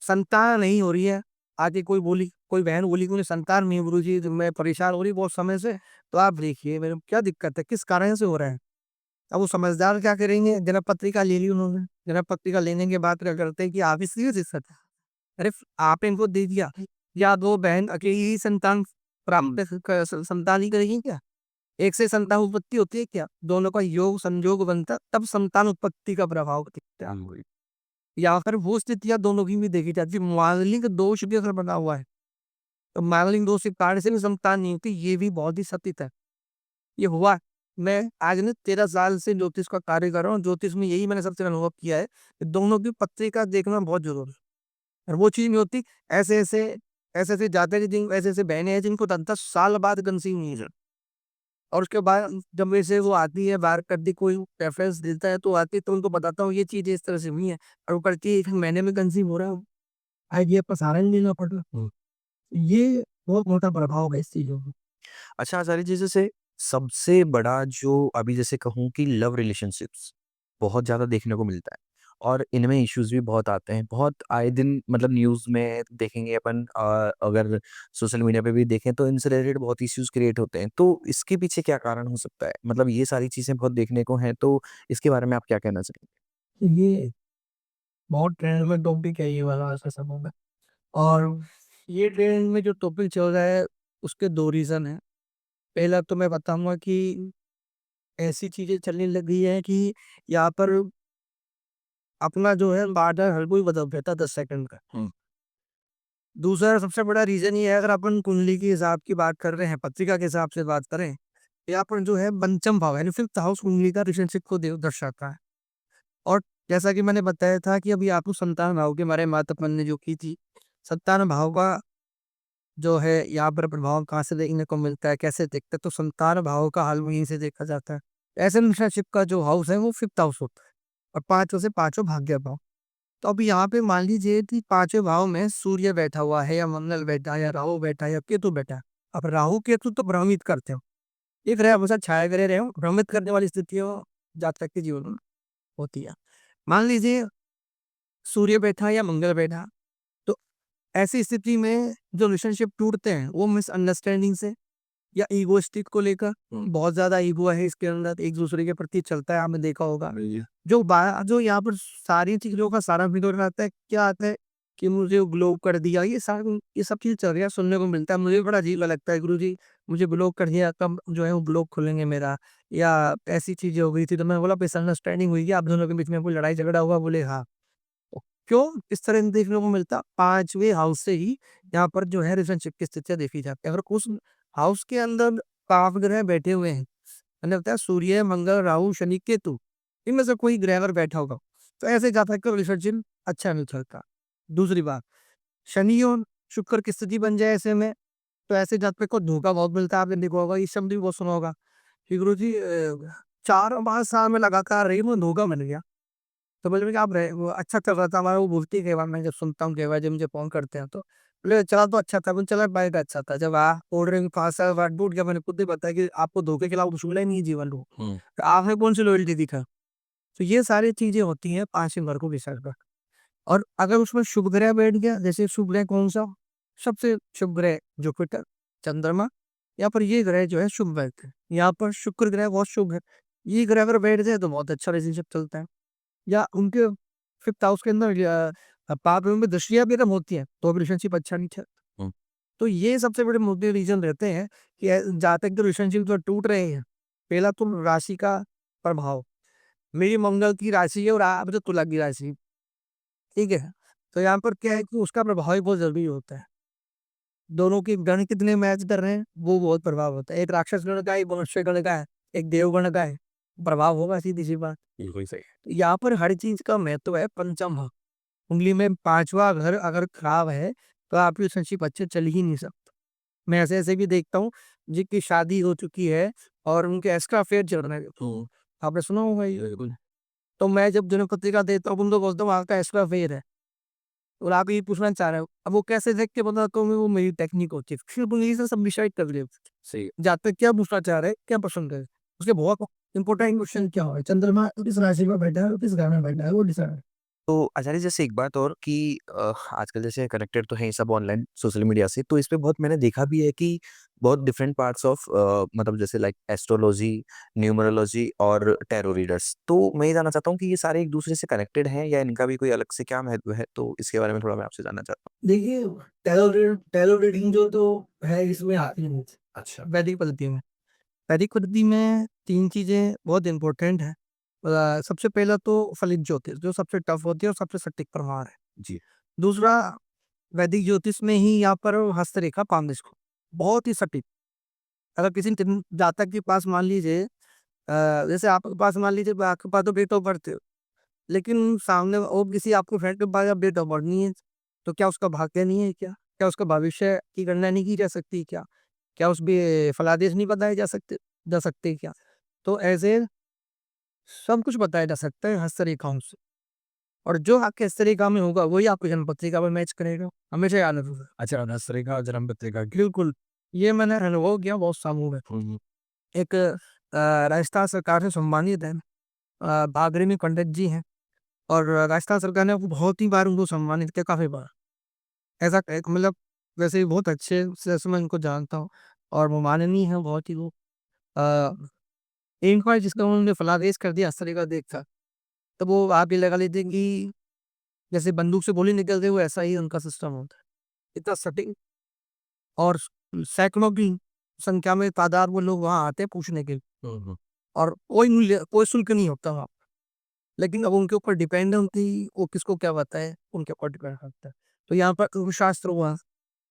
संतान नहीं हो रही है, आगे कोई बोली, कोई बहन बोली कि मुझे संतान नहीं है गुरुजी, तो मैं परेशान हो रही बहुत समय से, तो आप देखिए मेरे को क्या दिक्कत है, किस कारण से हो रहा है। अब वो समझदार क्या करेंगे, जन्म पत्रिका ले ली उन्होंने, जन्म पत्रिका लेने के बाद क्या करते हैं कि आप इसलिए दिक्कत है, अरे आपने इनको दे दिया, या दो बहन अकेली ही संतान प्राप्त संतान ही करेगी क्या, एक से संतान उत्पत्ति होती है क्या, दोनों का योग संयोग बनता तब संतान उत्पत्ति का प्रभाव दिखता है। या फिर वो स्थितियां दोनों की भी देखी जाती है। मांगलिक दोष भी अगर बना हुआ है, तो मांगलिक दोष के कारण से भी संतान नहीं होती, ये भी बहुत ही सत्य है। ये हुआ, मैं आज ने 13 साल से ज्योतिष का कार्य कर रहा हूँ, ज्योतिष में यही मैंने सबसे अनुभव किया है कि दोनों की पत्रिका देखना बहुत जरूरी है। और वो चीज नहीं होती, ऐसे ऐसे जाते हैं जिन ऐसे ऐसे बहनें हैं जिनको 10 साल बाद कंसीव नहीं है, और उसके बाद जब मेरे से वो आती है बाहर करती, कोई प्रेफरेंस देता है तो आती है, तो उनको बताता हूँ ये चीज इस तरह से हुई है, और वो करती है 1 महीने में कंसीव हो रहा है, आइडिया पर सहारा नहीं लेना पड़ रहा। ये बहुत मोटा प्रभाव है इस चीजों का। अच्छा आचार्य जी, जैसे सबसे बड़ा जो अभी जैसे कहूँ कि लव रिलेशनशिप्स बहुत ज़्यादा देखने को मिलता है, और इनमें इश्यूज भी बहुत आते हैं, बहुत आए दिन मतलब न्यूज़ में देखेंगे अपन, अगर सोशल मीडिया पे भी देखें तो इनसे रिलेटेड बहुत इश्यूज क्रिएट होते हैं, तो इसके पीछे क्या कारण हो सकता है? मतलब ये सारी चीज़ें बहुत देखने को हैं, तो इसके बारे में आप क्या कहना चाहेंगे? ये बहुत ट्रेंड में टॉपिक है ये वाला ऐसा समय में, और ये ट्रेंड में जो टॉपिक चल रहा है उसके दो रीजन है। पहला तो मैं बताऊंगा कि ऐसी चीजें चलने लगी है कि यहाँ पर अपना जो है बारडर हर कोई बदल देता 10 सेकंड का। दूसरा सबसे बड़ा रीजन ये है, अगर अपन कुंडली के हिसाब की बात कर रहे हैं, पत्रिका के हिसाब से बात करें, यहाँ पर जो है पंचम भाव यानी फिफ्थ हाउस कुंडली का रिलेशनशिप को दर्शाता है। और जैसा कि मैंने बताया था कि अभी आपको संतान भाव के बारे में बात अपन ने जो की थी, संतान भाव का जो है यहाँ पर प्रभाव कहाँ से देखने को मिलता है, कैसे देखते हैं, तो संतान भाव का हल वहीं से देखा जाता है। ऐसे रिलेशनशिप का जो हाउस है वो फिफ्थ हाउस होता है, और पांचों से पांचों भाग्य भाव। तो अब यहाँ पे मान लीजिए कि पांचवें भाव में सूर्य बैठा हुआ है या मंगल बैठा है या राहु बैठा है या केतु बैठा है। अब राहु केतु तो भ्रमित करते हो, एक ग्रह हमेशा छाया ग्रह रहे हो, भ्रमित करने वाली स्थितियों जातक के जीवन में होती है। मान लीजिए सूर्य बैठा या मंगल बैठा, तो ऐसी स्थिति में जो रिलेशनशिप टूटते हैं वो मिसअंडरस्टैंडिंग से या ईगोइस्टिक को लेकर, बहुत ज्यादा ईगो है इसके अंदर, एक दूसरे के प्रति चलता है, आपने देखा होगा। जो यहाँ पर सारी चीजों का सारा बिंदु रहता है, क्या आता है कि मुझे ब्लॉक कर दिया, ये सब चीज चल रही है, सुनने को मिलता है। मुझे बड़ा अजीब लगता है, गुरु जी मुझे ब्लॉक कर दिया, कब जो है वो ब्लॉक खुलेंगे मेरा, या ऐसी चीजें हो गई थी। तो मैं बोला मिसअंडरस्टैंडिंग हुई है आप दोनों के बीच में, कोई लड़ाई झगड़ा हुआ? बोले हाँ। क्यों? इस तरह से देखने को मिलता, पांचवें हाउस से ही यहाँ पर जो है रिलेशनशिप की स्थितियां देखी जाती है। अगर उस हाउस के अंदर पाप ग्रह बैठे हुए हैं, मैंने बताया सूर्य, मंगल, राहु, शनि, केतु, इनमें से कोई ग्रह अगर बैठा होगा तो ऐसे जातक का रिलेशनशिप अच्छा नहीं चलता। दूसरी बात, शनि और शुक्र की स्थिति बन जाए ऐसे में, तो ऐसे जातक को धोखा बहुत मिलता है। आपने देखा होगा, इस शब्द भी बहुत सुना होगा कि गुरु जी 4-5 साल में लगातार रही वो धोखा मिल गया। तो बोले कि आप रहे वो अच्छा चल रहा था हमारा, वो बोलती है कई बार, मैं जब सुनता हूँ कई बार जब मुझे फोन करते हैं तो बोले चला तो अच्छा था, चला बाइक अच्छा था, जब ऑर्डर 5 साल बाद टूट गया। मैंने खुद ही बताया कि आपको धोखे के अलावा कुछ मिला ही नहीं है जीवन को, तो आपने कौन सी लॉयल्टी दिखा। तो ये सारी चीजें होती हैं पांचवें घर को विचार कर। और अगर उसमें शुभ ग्रह बैठ गया, जैसे शुभ ग्रह कौन सा, सबसे शुभ ग्रह जुपिटर, चंद्रमा, यहाँ पर ये ग्रह जो है शुभ बैठते हैं। यहाँ पर शुक्र ग्रह बहुत शुभ है, ये ग्रह अगर बैठ जाए तो बहुत अच्छा रिलेशनशिप चलता है। या उनके फिफ्थ हाउस के अंदर पाप में दृष्टियां भी अगर होती हैं तो रिलेशनशिप अच्छा नहीं चलता। तो ये सबसे बड़े मुद्दे रीजन रहते हैं कि जहाँ तक जो रिलेशनशिप जो टूट रहे हैं, पहला तो राशि का प्रभाव, मेरी मंगल की राशि है और आप जो तुला की राशि, ठीक है। तो यहाँ पर क्या है कि उसका प्रभाव भी बहुत जरूरी होता है। दोनों के गण कितने मैच कर रहे हैं वो बहुत प्रभाव होता है। एक राक्षस गण का है, एक मनुष्य गण का है, एक देवगण का है, प्रभाव होगा, सीधी सी बात। बिल्कुल सही। तो यहाँ पर हर चीज का महत्व है पंचम भाव। उंगली में पांचवा घर अगर खराब है तो आपकी रिलेशनशिप अच्छे चल ही नहीं सकता। मैं ऐसे ऐसे भी देखता हूँ जिनकी शादी हो चुकी है और उनके एक्स्ट्रा अफेयर चल रहे हैं, आपने सुना होगा ये। बिल्कुल। तो मैं जब जन्म पत्रिका देता हूँ उनको बोलता हूँ आपका एक्स्ट्रा अफेयर है, और आप ये पूछना चाह रहे हो, अब वो कैसे देख के बता, तो वो मेरी टेक्निक होती है, फिर वो यही से सब डिसाइड कर ले सही जाते हैं, क्या पूछना चाह रहे हैं, क्या पसंद है। उसके बहुत इंपॉर्टेंट क्वेश्चन क्या है, चंद्रमा किस राशि में बैठा है, किस घर में बैठा है, वो डिसाइड। तो आचार्य जैसे एक बात और कि आजकल जैसे कनेक्टेड तो है सब ऑनलाइन सोशल मीडिया से, तो इस पे बहुत मैंने देखा भी है कि बहुत डिफरेंट पार्ट्स ऑफ मतलब जैसे लाइक एस्ट्रोलॉजी, न्यूमरोलॉजी और टैरो रीडर्स। तो मैं ये जानना चाहता हूँ कि ये सारे एक दूसरे से कनेक्टेड हैं या इनका भी कोई अलग से क्या महत्व है, तो इसके बारे में थोड़ा मैं आपसे जानना चाहता देखिए, टैरो रीडिंग जो तो है इसमें आती है अच्छा वैदिक पद्धति में। वैदिक पद्धति में 3 चीज़ें बहुत इम्पोर्टेंट हैं। सबसे पहला तो फलित ज्योतिष जो सबसे टफ होती है और सबसे सटीक प्रमाण है। जी। दूसरा, वैदिक ज्योतिष में ही यहाँ पर हस्तरेखा पांडिश को बहुत ही सटीक। अगर किसी जातक के पास मान लीजिए जैसे आपके पास मान लीजिए आपके पास तो डेट ऑफ बर्थ है, लेकिन सामने और किसी आपको फ्रेंड के पास डेट ऑफ बर्थ नहीं है, तो क्या उसका भाग्य नहीं है क्या? क्या उसका भविष्य की गणना नहीं की जा सकती क्या? क्या उस पे फलादेश नहीं बताए जा सकते क्या? तो ऐसे सब कुछ बताया जा सकता है हस्तरेखाओं से। और जो आपके हस्तरेखा में होगा वही आपकी जन्म पत्रिका में मैच करेगा, हमेशा याद रखोगे। अच्छा, हस्तरेखा और जन्म पत्रिका, बिल्कुल। ये मैंने अनुभव किया बहुत सालों में। एक राजस्थान सरकार से सम्मानित है, भागरेनी पंडित जी हैं, और राजस्थान सरकार ने बहुत ही बार उनको सम्मानित किया, काफी बार। ऐसा एक मतलब वैसे ही बहुत अच्छे से मैं उनको जानता हूँ, और वो माननीय है बहुत ही वो। अ, एक बार जिसका उन्होंने फलादेश कर दिया हस्तरेखा देखकर, तो वो आप ये लगा लीजिए कि जैसे बंदूक से गोली निकल गई, वो ऐसा ही उनका सिस्टम होता है। इतना सटीक, और सैकड़ों की संख्या में तादाद वो लोग वहाँ आते हैं पूछने के लिए, और कोई मूल्य कोई शुल्क नहीं होता वहाँ। लेकिन अब उनके ऊपर डिपेंड है उनकी वो किसको क्या बताए, उनके ऊपर डिपेंड करता है। तो यहाँ पर शास्त्र हुआ,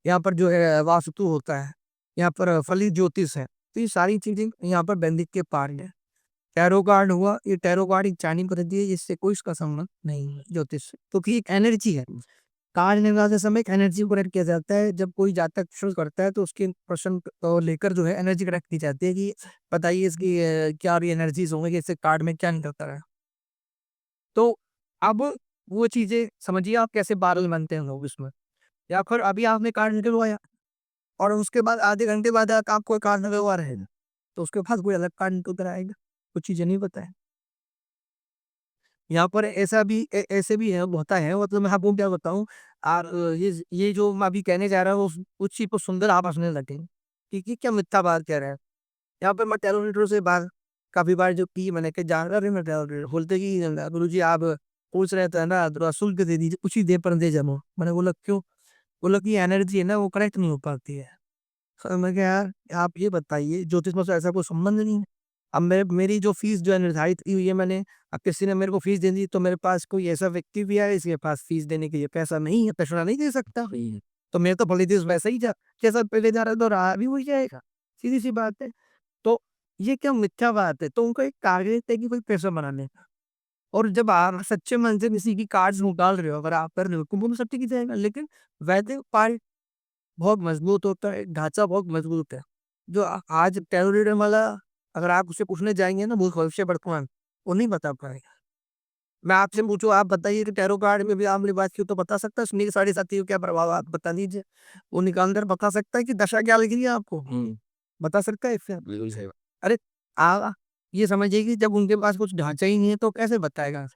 यहाँ पर जो है वास्तु होता है, यहाँ पर फलित ज्योतिष है, तो ये सारी चीजें यहाँ पर वैदिक के पार है। टैरो कार्ड हुआ, ये टैरो कार्ड एक चाइनीज पद्धति है, इससे कोई इसका संबंध नहीं है ज्योतिष से, क्योंकि एक एनर्जी है। कार्ड निकालते समय एक एनर्जी को कनेक्ट किया जाता है। जब कोई जातक शुरू करता है तो उसके प्रश्न को लेकर जो है एनर्जी कनेक्ट की जाती है कि बताइए इसकी क्या भी एनर्जीज होंगे कि इससे कार्ड में क्या निकलता है। तो अब वो चीज़ें समझिए आप कैसे बादल बनते हैं लोग उसमें। या फिर अभी आपने कार्ड निकलवाया और उसके बाद आधे घंटे बाद आपको कोई कार्ड निकलवा रहे हैं, तो उसके पास कोई अलग कार्ड निकल कर आएगा। कुछ चीज़ें नहीं पता है। यहाँ पर ऐसा भी ऐसे भी है होता है, मतलब मैं आपको क्या बताऊँ। और ये जो मैं अभी कहने जा रहा हूँ उस चीज़ को सुनकर आप हँसने लगेंगे कि क्या मिथ्या बात कह रहा है। यहाँ पे मैं टेरोरेटरों से बात काफ़ी बार जो की मैंने कहा जा रहा मैं टेरोरेटर बोलते कि गुरुजी आप पूछ रहे थे ना थोड़ा शुल्क दे दीजिए, कुछ ही देर पर दे जमा। मैंने बोला क्यों? बोला कि एनर्जी है ना वो कनेक्ट नहीं हो पाती है। मैं कहा यार आप ये बताइए ज्योतिष में तो ऐसा कोई संबंध नहीं है। अब मेरी जो फीस जो है निर्धारित की हुई है मैंने, अब किसी ने मेरे को फीस दे दी तो मेरे पास कोई ऐसा व्यक्ति भी है इसके पास फीस देने के लिए पैसा नहीं है, पैसा नहीं दे सकता। तो मेरे तो भले दिन वैसा ही जा जैसा पहले जा रहा है तो रहा भी वही जाएगा, सीधी सी बात है। तो ये क्या मिथ्या बात है, तो उनका एक टारगेट है कि कोई पैसा बनाने का। और जब आप सच्चे मन से किसी की कार्ड्स निकाल रहे हो, अगर आप कर रहे हो तो वो तो सब ठीक ही जाएगा, लेकिन वैदिक पार्ट बहुत मजबूत होता है, ढांचा बहुत मजबूत है। जो आज टेररिज्म वाला अगर आप उससे पूछने जाएँगे ना भूत भविष्य वर्तमान, वो नहीं बता पाएगा। मैं आपसे पूछूँ आप बताइए कि टैरो कार्ड में भी आपने बात की तो बता सकता है शनि के साढ़े साथी का क्या प्रभाव है? आप बता दीजिए। वो निकाल कर बता सकता है कि दशा क्या लिख रही है आपको? बता सकता है इससे? बिल्कुल सही बात। अरे! ये समझिए कि जब उनके पास कुछ ढांचा ही नहीं है तो कैसे बताएगा?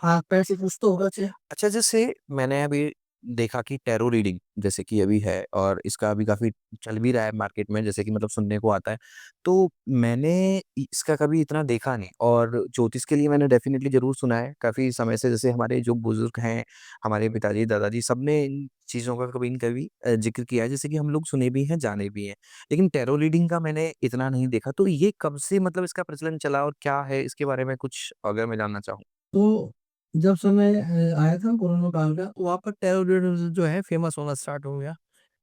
हाँ, पैसे कुछ तो होगा चाहिए। अच्छा, जैसे मैंने अभी देखा कि टैरो रीडिंग जैसे कि अभी है और इसका अभी काफ़ी चल भी रहा है मार्केट में, जैसे कि मतलब सुनने को आता है। तो मैंने इसका कभी इतना देखा नहीं, और ज्योतिष के लिए मैंने डेफ़िनिटली ज़रूर सुना है काफ़ी समय से। जैसे हमारे जो बुज़ुर्ग हैं, हमारे पिताजी, दादाजी सबने इन चीज़ों का कभी न कभी ज़िक्र किया है, जैसे कि हम लोग सुने भी हैं, जाने भी हैं। लेकिन टैरो रीडिंग का मैंने इतना नहीं देखा। तो ये कब से मतलब इसका प्रचलन चला और क्या है इसके बारे में कुछ अगर मैं जानना चाहूँ? तो जब समय आया था कोरोना काल का, वहाँ पर टेररिज्म जो है फेमस होना स्टार्ट हो गया।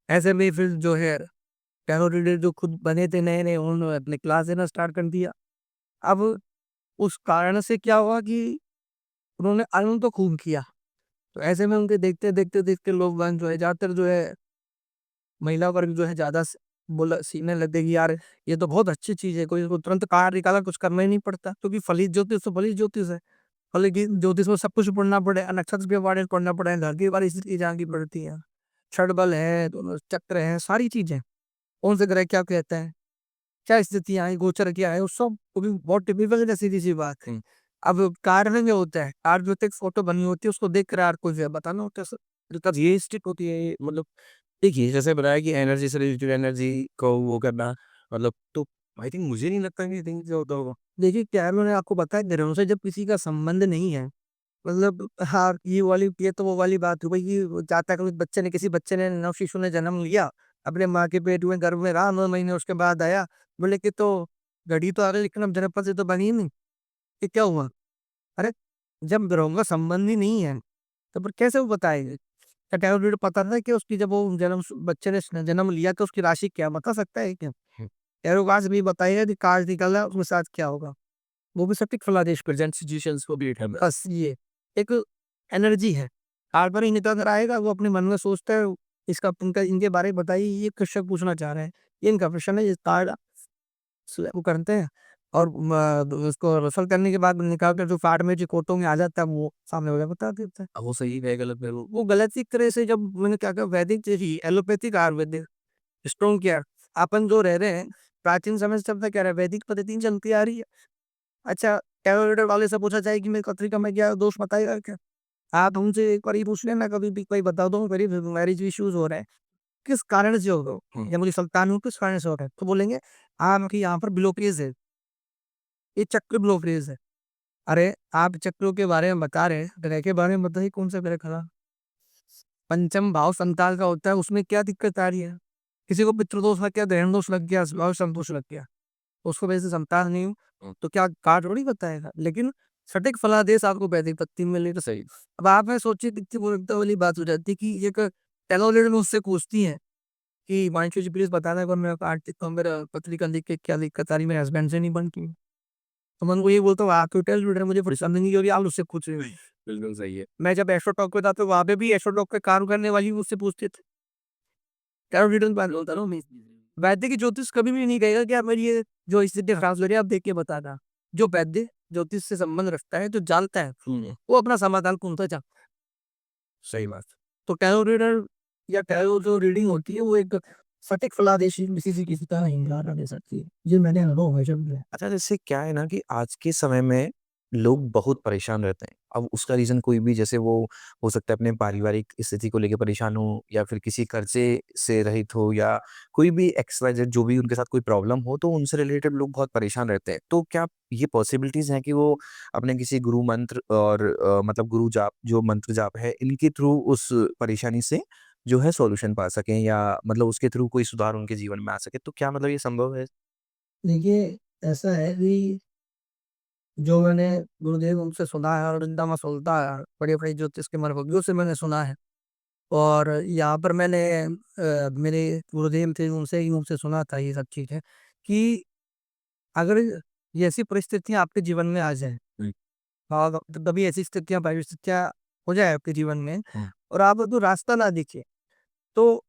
ऐसे में फिर जो है टेररिस्ट जो खुद बने थे नए-नए उन्होंने अपनी क्लास देना स्टार्ट कर दिया। अब उस कारण से क्या हुआ कि उन्होंने अर्न तो खूब किया। तो ऐसे में उनके देखते लोग बाग जो है ज़्यादातर जो है महिला वर्ग जो है ज़्यादा बोला सीखने लग गई कि यार ये तो बहुत अच्छी चीज़ है, कोई इसको तुरंत कार्ड निकाला कुछ करना ही नहीं पड़ता, क्योंकि फलित ज्योतिष तो फलित ज्योतिष है। फलित ज्योतिष में सब कुछ पढ़ना पड़े, नक्षत्र के बारे में पढ़ना पड़ेगा, घर के बारे में चीज़ें जाननी पड़ती हैं। छठ बल है, दोनों चक्र है, सारी चीज़ें। कौन से ग्रह क्या कहता है, क्या स्थितियाँ हैं, गोचर क्या है, वो सब वो भी बहुत टिपिकल है, सीधी-सी बात है। अब कार्ड में क्या होता है, कार्ड में तो एक फ़ोटो बनी होती है, उसको देख कर आपको जो है बताना होता है तब ये स्टिक होती है ये मतलब देखिए, जैसे बताया कि एनर्जी से रिलेटेड एनर्जी को वो करना मतलब तो आई थिंक मुझे नहीं लगता कि थिंक जो होता होगा। देखिए, क्या है मैंने आपको बताया ग्रहों से जब किसी का संबंध नहीं है, मतलब हाँ, ये तो वो वाली बात हो गई कि वो जाता कभी किसी बच्चे ने नव शिशु ने जन्म लिया, अपने माँ के पेट में गर्भ में रहा 9 महीने उसके बाद आया, बोले कि तो घड़ी तो आ गई लेकिन अब जनपद से तो बनी ही नहीं, ये क्या हुआ? अरे! जब ग्रहों का संबंध ही नहीं है, तो फिर कैसे वो बताएगा? क्या टैरोइड पता था कि उसकी जब वो बच्चे ने जन्म लिया तो उसकी राशि क्या बता सकता है क्या? टैरो कार्ड्स भी बताएगा कि कार्ड निकला उसके साथ क्या होगा? वो भी सटीक फलादेश प्रेज़ेंट सिचुएशंस को भी है बस ये, एक एनर्जी है। कार्ड पर ही निकल कर आएगा वो अपने मन में सोचता है, इसका इनका इनके बारे में बताइए ये कृषक पूछना चाह रहे हैं। ये इनका प्रश्न है, ये कार्ड वो करते हैं और उसको रफल करने के बाद निकाल कर जो कार्ड में जो कोटों में आ जाता है वो सामने वाला बता देता है। वो सही है गलत है वो गलत एक तरह से जब मैंने क्या कहा वैदिक थी एलोपैथिक आयुर्वेदिक स्ट्रॉन्ग केयर अपन जो रह रहे हैं प्राचीन समय से चलता क्या रहा है वैदिक पद्धति चलती आ रही है। अच्छा, टैरोइड वाले से पूछा जाए कि मेरे पत्रिका में क्या दोष बताएगा क्या? आप हमसे एक बार ये पूछ लेना कभी भी कोई बता दो मेरी मैरिज इश्यूज हो रहे हैं, किस कारण से हो रहे हो? या मुझे संतान हो किस कारण से हो रहा है? तो बोलेंगे आपके यहाँ पर ब्लॉकेज है, ये चक्र ब्लॉकेज है। अरे! आप चक्रों के बारे में बता रहे हैं, ग्रह के बारे में बताइए कौन सा ग्रह खराब? पंचम भाव संतान का होता है उसमें क्या दिक्कत आ रही है? किसी को पितृदोष लग गया, ग्रहण दोष लग गया, स्वभाव संतोष लग गया, उसको वजह से संतान नहीं हुई, तो क्या कार्ड थोड़ी बताएगा? लेकिन सटीक फलादेश आपको वैदिक पत्ती में मिले तो सही। अब आप में सोचिए कितनी मूर्खता वाली बात हो जाती है कि एक टेलोरेड में उससे पूछती हैं कि हिमांशु जी प्लीज़ बताना अगर मेरा कार्ड तो मेरा पत्रिका लिख के क्या दिक्कत आ रही है मेरे हस्बैंड से नहीं बनती। तो मैं उनको यही बोलता हूँ आपके टेलोरेड मुझे परेशानी नहीं हो रही आप उससे पूछ रहे हो। बिल्कुल सही है। मैं जब एस्ट्रो टॉक पे था तो वहाँ पे भी एस्ट्रो टॉक पे काम करने वाली मुझसे पूछते थे। टैरो रीडर्स बात बोलता रहा हूँ मैं। वैद्य की ज्योतिष कभी भी नहीं कहेगा कि आप मेरी ये जो स्थिति खराब लग रही है आप देख के बताना। जो वैद्य ज्योतिष से संबंध रखता है, जो जानता है, वो अपना समाधान ढूँढता जा। सही बात। तो टैरो रीडर या टैरो जो रीडिंग होती है, वो एक सटीक फलादेशी किसी से किसी तरह इंगार दे सकती है। ये मैंने अनुभव हमेशा किया है। अच्छा, जैसे क्या है ना कि आज के समय में लोग बहुत परेशान रहते हैं। अब उसका रीज़न कोई भी, जैसे वो हो सकता है अपने पारिवारिक स्थिति को लेके परेशान हो, या फिर किसी कर्ज़े से रहित हो, या कोई भी एक्स वाई ज़ेड जो भी उनके साथ कोई प्रॉब्लम हो, तो उनसे रिलेटेड लोग बहुत परेशान रहते हैं। तो क्या ये पॉसिबिलिटीज़ हैं कि वो अपने किसी गुरु मंत्र और मतलब गुरु जाप, जो मंत्र जाप है, इनके थ्रू उस परेशानी से जो है सॉल्यूशन पा सकें, या मतलब उसके थ्रू कोई सुधार उनके जीवन में आ सके? तो क्या मतलब ये संभव है? देखिए, ऐसा है कि जो मैंने गुरुदेव उनसे सुना है और जितना मैं सुनता है, बड़े-बड़े ज्योतिष के मरकज़ियों से मैंने सुना है। और यहाँ पर मैंने मेरे गुरुदेव थे, उनसे ही मुँह से सुना था ये सब चीज़ें, कि अगर ये ऐसी परिस्थितियाँ आपके जीवन में आ जाएँ, और कभी ऐसी स्थितियाँ परिस्थितियाँ हो जाए आपके जीवन में और आपको तो रास्ता ना दिखे, तो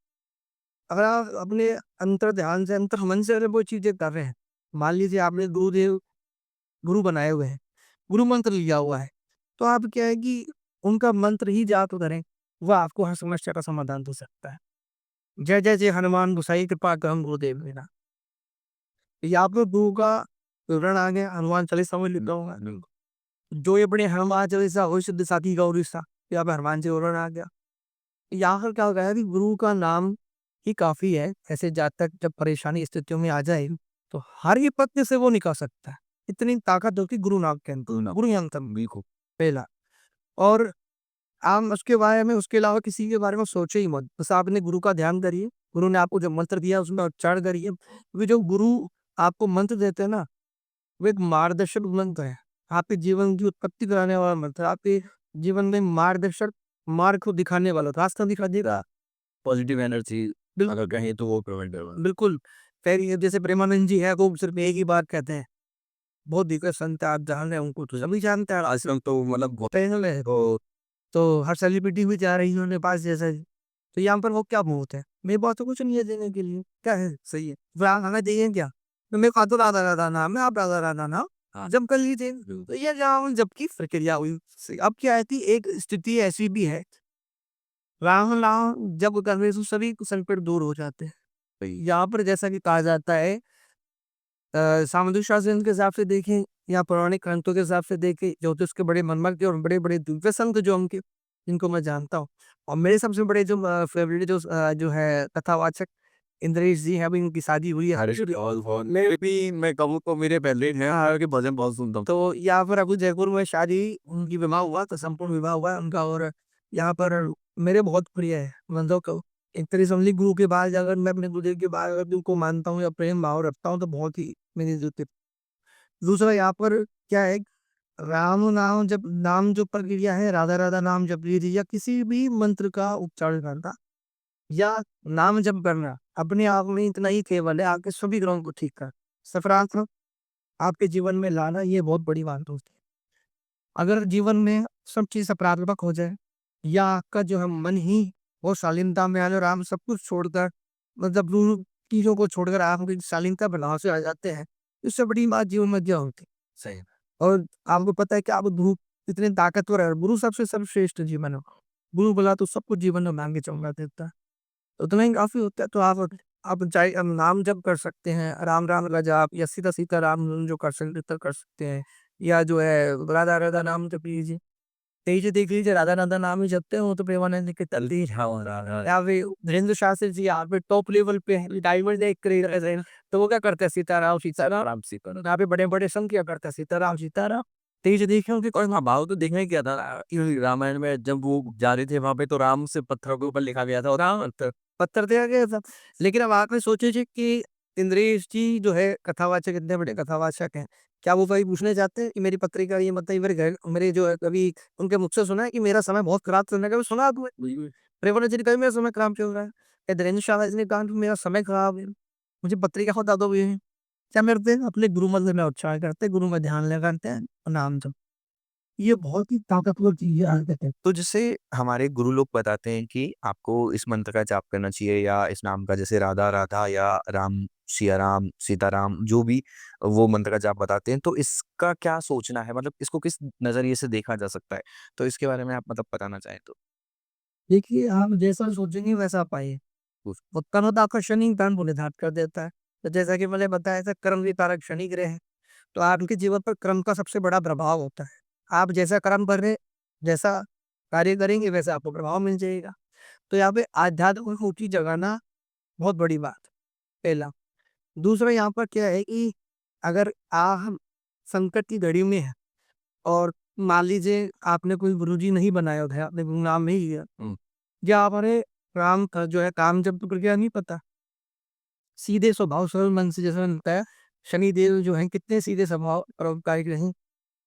अगर आप अपने अंतर ध्यान से, अंतर मन से अगर वो चीज़ें कर रहे हैं, मान लीजिए आपने गुरुदेव गुरु बनाए हुए हैं, गुरु मंत्र लिया हुआ है, तो आप क्या है कि उनका मंत्र ही जाप करें, वह आपको हर समस्या का समाधान दे सकता है। जय जय जय हनुमान गोसाई कृपा करम गुरुदेव मेरा। ये आपको गुरु का विवरण आ गया, हनुमान चालीसा में लिखा हुआ है। जो ये पढ़े हनुमान चालीसा होय सिद्धि साखी गौरी सा, यहाँ पे हनुमान जी विवरण आ गया। यहाँ पर क्या होता है कि गुरु का नाम ही काफ़ी है, ऐसे जातक जब परेशानी स्थितियों में आ जाए, तो हर विपत्ति से वो निकल सकता है। इतनी ताकत होती है गुरु नाम के अंदर, गुरु यंत्र में, बिल्कुल, पहला। और आप उसके बारे में, उसके अलावा किसी के बारे में सोचे ही मत। बस आपने गुरु का ध्यान करिए, गुरु ने आपको जो मंत्र दिया उसमें उच्चारण करिए। वे जो गुरु आपको मंत्र देते हैं ना, वो एक मार्गदर्शक मंत्र है। आपके जीवन की उत्पत्ति कराने वाला मंत्र है। आपके जीवन में मार्गदर्शक, मार्ग को दिखाने वाला, रास्ता दिखा देगा। पॉजिटिव एनर्जी बिल अगर कहें तो वो प्रोवाइड करवा। बिल्कुल। फिर ये जैसे प्रेमानंद जी है, वो सिर्फ़ एक ही बात कहते हैं। बहुत दिग्गज संत है, आप जान रहे हैं उनको, तो सभी जानते हैं। आश्रम तो मतलब बहुत। पैनल है, तो हर सेलिब्रिटी भी जा रही है उनके पास जैसा। तो यहाँ पर वो क्या मुहूर्त है? मेरे पास तो कुछ नहीं है देने के लिए, क्या है? सही है। फिर आप हमें देंगे क्या? तो मेरे पास तो राधा राधा नाम है, आप राधा राधा नाम हाँ। जप कर लीजिए। तो ये रावण जप की प्रक्रिया हुई। अब क्या है कि एक स्थिति ऐसी भी है, रावण राम जप करने से सभी संकट दूर हो जाते हैं। तो यहाँ पर जैसा कि कहा जाता है, सामुद्रिक शासन के हिसाब से देखें या पौराणिक ग्रंथों के हिसाब से देखें, ज्योतिष के बड़े मनमज्ञ और बड़े-बड़े दिव्य संत जो उनके, जिनको मैं जानता हूँ, और मेरे सबसे बड़े जो फेवरेट जो है कथावाचक इंद्रेश जी हैं, अभी उनकी शादी हुई है। हरीश रावल बहुत, मैं भी, मैं कहूँ तो मेरे पहले हैं, हालाँकि भजन बहुत सुनता हूँ। तो यहाँ पर अभी जयपुर में शादी, उनकी विवाह हुआ, तो संपूर्ण विवाह हुआ है उनका। और यहाँ पर मेरे बहुत प्रिय है, मतलब को एक तरह से समझिए गुरु के बाद अगर मैं अपने गुरुदेव के बाद अगर उनको मानता हूँ या प्रेम भाव रखता हूँ, तो बहुत ही मेरी जो दूसरा यहाँ पर क्या है, राम नाम जब नाम जो प्रक्रिया है, राधा राधा नाम जप लीजिए या किसी भी मंत्र का उच्चारण करना या नाम जप करना, अपने आप में इतना ही केवल है आपके सभी ग्रहों को ठीक कर, सकारात्मक आपके जीवन में लाना, ये बहुत बड़ी बात होती है। अगर जीवन में सब चीज सकारात्मक हो जाए, या आपका जो है मन ही वो शालीनता में आ जाए और आप सब कुछ छोड़कर, मतलब दूर चीजों को छोड़कर आप एक शालीनता भाव से आ जाते हैं, इससे बड़ी बात जीवन में क्या होती है? सही। और आपको पता है कि आप गुरु इतने ताकतवर है, गुरु सबसे सर्वश्रेष्ठ जीवन है। गुरु बोला तो सब कुछ जीवन में मांगे चलना देता है, तो उतना ही काफी होता है। तो आप चाहे नाम जप कर सकते हैं, राम राम का जाप या सीता सीता राम जो कर सकते तो कर सकते हैं, या जो है राधा राधा नाम जप लीजिए। तेजी देख लीजिए, राधा राधा नाम ही जपते हो तो प्रेमानंद के तल्ली या फिर धीरेन्द्र शास्त्री जी यहाँ पे टॉप लेवल पे है, डायमंड एक क्रेज है। तो वो क्या करते हैं, सीताराम सीताराम राम सीताराम। यहाँ पे बड़े बड़े संत क्या करते हैं, सीताराम सीताराम। तेज देखे उनके और हाँ, भाव तो देखने क्या था कि रामायण में जब वो जा रहे थे वहां पे, तो राम से पत्थरों के ऊपर लिखा गया था, और राम पत्थर दिया गया था। लेकिन अब आपने सोचे जी कि इंद्रेश जी जो है कथावाचक, इतने बड़े कथावाचक हैं, क्या वो कभी पूछने जाते हैं कि मेरी पत्रिका ये मतलब मेरे घर मेरे जो है, कभी उनके मुख से सुना है कि मेरा समय बहुत खराब चलने का? सुना आपने? रेवणा जी ने कहा मेरा समय खराब चल रहा है, या धीरेन्द्र शाह जी ने कहा कि मेरा समय खराब है, मुझे पत्रिका बता दो भैया। क्या करते हैं, अपने गुरु मंत्र में उच्चारण करते हैं, गुरु में ध्यान लगाते हैं और नाम जप। ये बहुत ही ताकतवर चीज है आज के टाइम। तो जैसे हमारे गुरु लोग बताते हैं कि आपको इस मंत्र का जाप करना चाहिए या इस नाम का, जैसे राधा राधा या राम सिया राम सीताराम, जो भी वो मंत्र का जाप बताते हैं, तो इसका क्या सोचना है, मतलब इसको किस नजरिए से देखा जा सकता है, तो इसके बारे में आप मतलब बताना चाहें तो। देखिए, आप जैसा सोचेंगे वैसा पाइए। उस- वो कर्म तो आपका शनि ग्रहण को निर्धारित कर देता है। तो जैसा कि मैंने बताया था, कर्म के कारक शनि ग्रह है। तो आपके जीवन पर कर्म का सबसे बड़ा प्रभाव होता है। आप जैसा कर्म कर रहे, जैसा कार्य करेंगे, वैसा आपको प्रभाव मिल जाएगा। तो यहाँ पे आध्यात्म को ऊंची जगाना बहुत बड़ी बात, पहला। दूसरा, यहाँ पर क्या है कि अगर आप संकट की घड़ी में है और मान लीजिए आपने कोई गुरुजी नहीं बनाया होता है, आपने गुरु नाम नहीं लिया, या आपने राम का जो है काम जब प्रक्रिया नहीं पता, सीधे स्वभाव सरल मन से, जैसा मैंने बताया, शनिदेव जो है कितने सीधे स्वभाव परोपकारी रहे।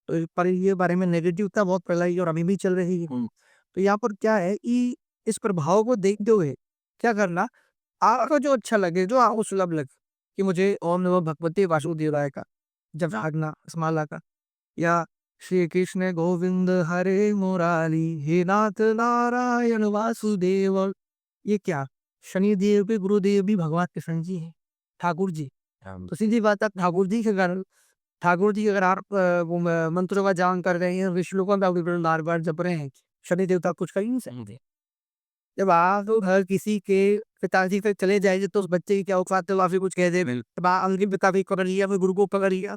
तो पर ये बारे में नेगेटिवता बहुत फैलाई और अभी भी चल रही है। तो यहाँ पर क्या है कि इस प्रभाव को देखते हुए क्या करना, आपको जो अच्छा लगे, जो आपको सुलभ लगे, कि मुझे ओम नमो भगवते वासुदेवाय का जब रागना इस माला का, या श्री कृष्ण गोविंद हरे मुरारी हे नाथ नारायण वासुदेव। ये क्या, शनिदेव के गुरुदेव भी भगवान कृष्ण जी हैं, ठाकुर जी। तो सीधी बात है, ठाकुर जी के कारण, ठाकुर जी अगर आप मंत्रों का जाप कर रहे हैं, विष्णु का बार बार जप रहे हैं, शनि देवता कुछ कर ही नहीं सकते। जब आप घर किसी के पिताजी तक चले जाएंगे तो उस बच्चे की क्या औकात है, वो आपसे कुछ कह दे, तब आप अंतिम पिता भी पकड़ लिया, फिर गुरु को पकड़ लिया,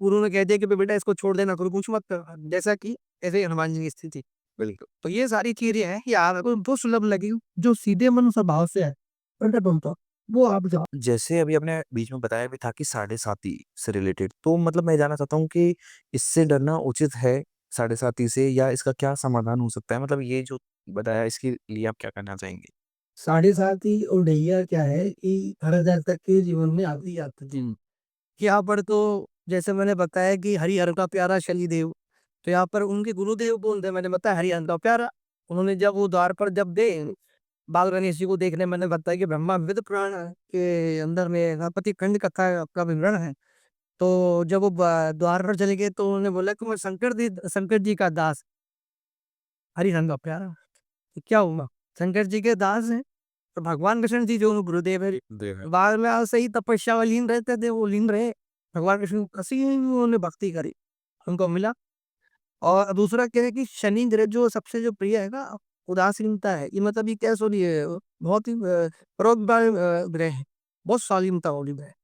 गुरु ने कह दिया कि बेटा इसको छोड़ देना, गुरु कुछ मत कर, जैसा कि ऐसे ही हनुमान जी की स्थिति। बिल्कुल, तो ये सारी चीजें हैं कि आपको वो सुलभ लगी जो सीधे मन स्वभाव से है, प्रकट होता है, वो आप जाओ। जैसे अभी आपने बीच में बताया भी था कि साढ़े साती से रिलेटेड, तो मतलब मैं जानना चाहता हूँ कि इससे डरना उचित है साढ़े साती से, या इसका क्या समाधान हो सकता है, मतलब ये जो बताया इसके लिए आप क्या करना चाहेंगे। साढ़े सात ही और ढैया क्या है कि हर हजार तक के जीवन में आती जाती है। कि यहाँ पर तो जैसे मैंने बताया कि हरिहर का प्यारा शनिदेव, तो यहाँ पर उनके गुरुदेव कौन थे, मैंने बताया हरिहर का प्यारा। उन्होंने जब वो द्वार पर जब दे बाल गणेश जी को देखने, मैंने बताया कि ब्रह्मा विद पुराण के अंदर में गणपति खंड कथा का विवरण है। तो जब वो द्वार पर चले गए तो उन्होंने बोला कि मैं शंकर जी का दास, हरिहर का प्यारा। तो क्या हुआ, शंकर जी के दास हैं, तो भगवान कृष्ण जी जो गुरुदेव है, बाद में ऐसे ही तपस्या में लीन रहते थे, वो लीन रहे, भगवान कृष्ण कसी उन्होंने भक्ति करी, उनको मिला। और दूसरा क्या है कि शनि ग्रह जो सबसे जो प्रिय है ना, उदासीनता है, ये मतलब ये क्या सॉरी है, बहुत ही परोपकार ग्रह है, बहुत शालीनता वाली ग्रह है।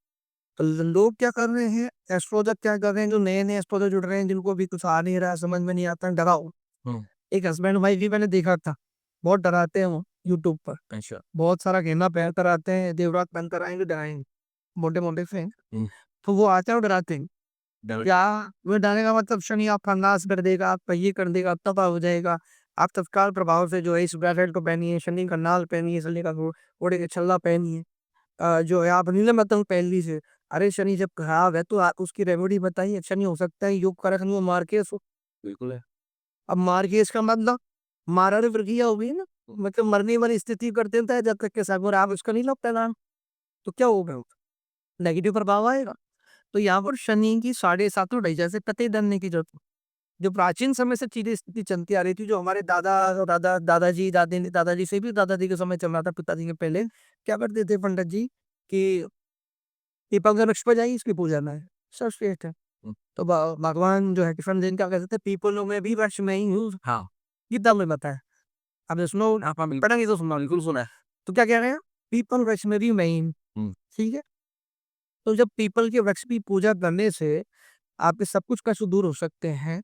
तो लोग क्या कर रहे हैं, एस्ट्रोलजर क्या कर रहे हैं, जो नए नए एस्ट्रोलजर जुड़ रहे हैं, जिनको भी कुछ आ नहीं रहा, समझ में नहीं आता, डराओ। एक हस्बैंड वाइफ भी मैंने देखा था, बहुत डराते हैं वो यूट्यूब पर, अच्छा, बहुत सारा गहना पहन कर आते हैं, देवरात पहन कर आएंगे, डराएंगे, मोटे मोटे से। तो वो आते हैं और डराते हैं, क्या, वो डराने का मतलब शनि आपका नाश कर देगा, आपका ये कर देगा, आप तबाह हो जाएगा, आप तत्काल प्रभाव से जो है इस ब्रेसलेट को पहनिए, शनि का नाल पहनिए, शनि का घोड़े का छल्ला पहनिए, जो है आप नीले मतंग पहन लीजिए। अरे शनि जब खराब है तो आप उसकी रेमेडी बताइए, शनि हो सकता है योग कारक वो मार के, बिल्कुल है। अब मार्गेज का मतलब मारा रे प्रक्रिया हो गई ना, मतलब मरने वाली स्थिति कर देता है, जब तक के साथ और आप उसका नहीं लगता नाम, तो क्या होगा, नेगेटिव प्रभाव आएगा। तो यहाँ पर शनि की साढ़े सातों ढाई जैसे कतई डरने की जरूरत नहीं। जो प्राचीन समय से चीजें स्थिति चलती आ रही थी, जो हमारे दादाजी से भी दादाजी के समय चल रहा था, पिताजी के पहले क्या करते थे पंडित जी कि पीपल के वृक्ष पर जाइए, इसकी पूजा ना है, सर्वश्रेष्ठ है। तो भगवान जो है कृष्ण जी क्या कहते थे, पीपलों में भी वृक्ष में ही हूँ, हाँ, गीता में बताया। आपने सुनो, आपने पढ़ा नहीं तो सुना, बिल्कुल सुना है। तो क्या कह रहे हैं, पीपल वृक्ष में भी मैं ही हूँ, ठीक है। तो जब पीपल के वृक्ष की पूजा करने से आपके सब कुछ कष्ट दूर हो सकते हैं,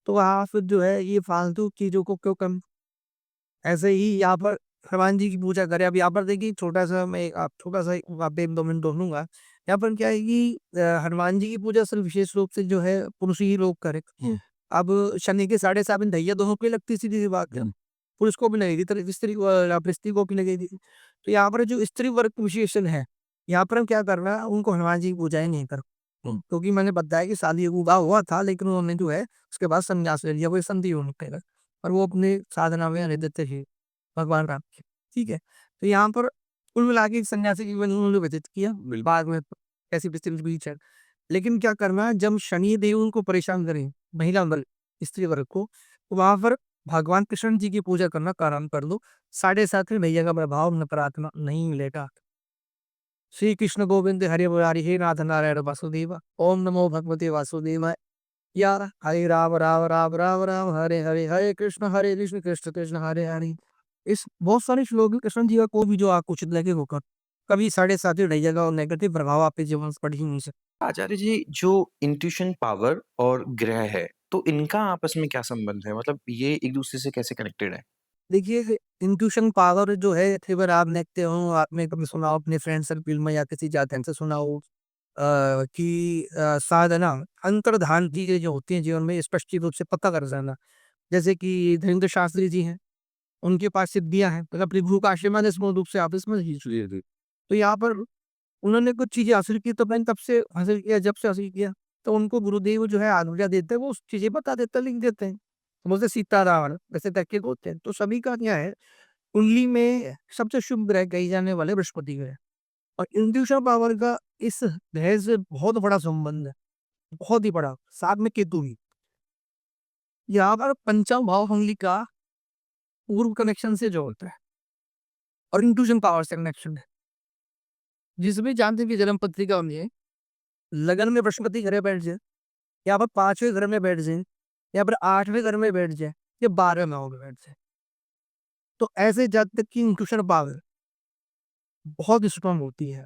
तो आप जो है ये फालतू चीजों को क्यों कम, ऐसे ही यहाँ पर हनुमान जी की पूजा करें। अब यहाँ पर देखिए छोटा सा मैं आप छोटा सा आप एक 2 मिनट दोनूंगा। यहाँ पर क्या है कि हनुमान जी की पूजा सिर्फ विशेष रूप से जो है पुरुष ही लोग करें। अब शनि के साढ़े सात दैया दोनों को ही लगती, सीधी सी बात है, पुरुष को भी लगेगी तो स्त्री को, स्त्री को भी लगेगी। तो यहाँ पर जो स्त्री वर्ग विशेषण है, यहाँ पर हम क्या करना है, उनको हनुमान जी की पूजाएं नहीं कर, क्योंकि मैंने बताया कि शादी विवाह हुआ था, लेकिन उन्होंने जो है उसके बाद संन्यास ले लिया, वो संधि होने लगा, और वो अपने साधना में रहते थे भगवान राम के, ठीक है। तो यहाँ पर कुल मिला के एक सन्यासी जीवन उन्होंने व्यतीत किया, बाद में ऐसी परिस्थिति बीच है। लेकिन क्या करना है, जब शनि देव उनको परेशान करें, महिला बल स्त्री वर्ग को, तो वहां पर भगवान कृष्ण जी की पूजा करना प्रारंभ कर दो। 7:30 में मैया का प्रभाव नकारात्मक नहीं मिलेगा। श्री कृष्ण गोविंद हरि मुरारी हे नाथ नारायण वासुदेव, ओम नमो भगवते वासुदेवाय। यार, हरे राम राम राम राम राम, हरे हरे, हरे कृष्ण कृष्ण कृष्ण हरे हरे। इस बहुत सारे श्लोक हैं कृष्ण जी का, कोई भी जो आपको उचित लगे वो कर। कभी 7:30 नहीं जाएगा और नेगेटिव प्रभाव आपके जीवन से पड़ ही नहीं सकता। आचार्य जी, जो इंट्यूशन पावर और ग्रह है, तो इनका आपस में क्या संबंध है? मतलब ये एक दूसरे से कैसे कनेक्टेड है? देखिए, इंट्यूशन पावर जो है, कई बार आप देखते हो, आपने कभी सुना हो अपने फ्रेंड सर्किल में या किसी जाते से सुना हो कि साधना अंतर्धान चीजें जो होती हैं जीवन में स्पष्ट रूप से पता कर जाना। जैसे कि धीरेन्द्र शास्त्री जी हैं, उनके पास सिद्धियां हैं, मतलब प्रभु का आशीर्वाद है, पूर्ण रूप से आपस में ही जुड़े थे। तो यहाँ पर उन्होंने कुछ चीजें हासिल की, तो मैंने तब से हासिल किया, जब से हासिल किया। तो उनको गुरुदेव जो है आज्ञा देते हैं, वो चीजें बता देते हैं, लिख देते हैं। तो बोलते सीताराम वैसे तरीके के होते हैं। तो सभी का क्या है, कुंडली में सबसे शुभ ग्रह कही जाने वाले बृहस्पति ग्रह, और इंट्यूशन पावर का इस ग्रह से बहुत बड़ा संबंध है, बहुत ही बड़ा। साथ में केतु भी। यहाँ पर पंचम भाव कुंडली का पूर्व कनेक्शन से जो होता है, और इंट्यूशन पावर से कनेक्शन है। जिसमें जानते की जन्म पत्रिका होनी है, लगन में बृहस्पति घरे बैठ जाए, या पर 5वें घर में बैठ जाए, या फिर 8वें घर में बैठ जाए, या 12वें भाव में बैठ जाए, तो ऐसे जातक की इंट्यूशन पावर बहुत स्ट्रांग होती है।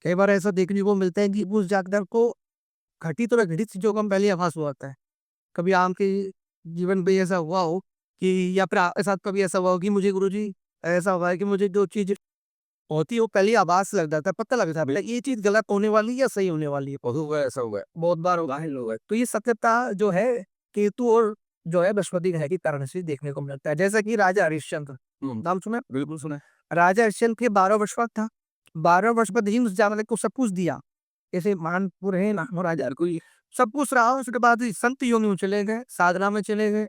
कई बार ऐसा देखने को मिलता है कि उस जातक को घटित और घटित चीजों का पहले आभास हुआ था। कभी आपके जीवन में ऐसा हुआ हो कि, या फिर आपके साथ कभी ऐसा हुआ हो कि मुझे गुरुजी ऐसा हुआ है कि मुझे जो चीज होती है वो पहले आभास लग जाता है, पता लगता है ये चीज गलत होने वाली है या सही होने वाली है। बहुत हुआ है, ऐसा हुआ है, बहुत बार होगा है लोग। तो ये सत्यता जो है केतु और जो है बृहस्पति ग्रह के कारण से देखने को मिलता है। जैसा कि राजा हरिश्चंद्र, नाम सुना? बिल्कुल सुना है। राजा हरिश्चंद्र के 12 वर्ष बाद था, 12 वर्ष बाद ही उस जानवर को सब कुछ दिया। जैसे मानपुर है ना, राजा को सब कुछ रहा। उसके बाद संत योनि में चले गए, साधना में चले गए।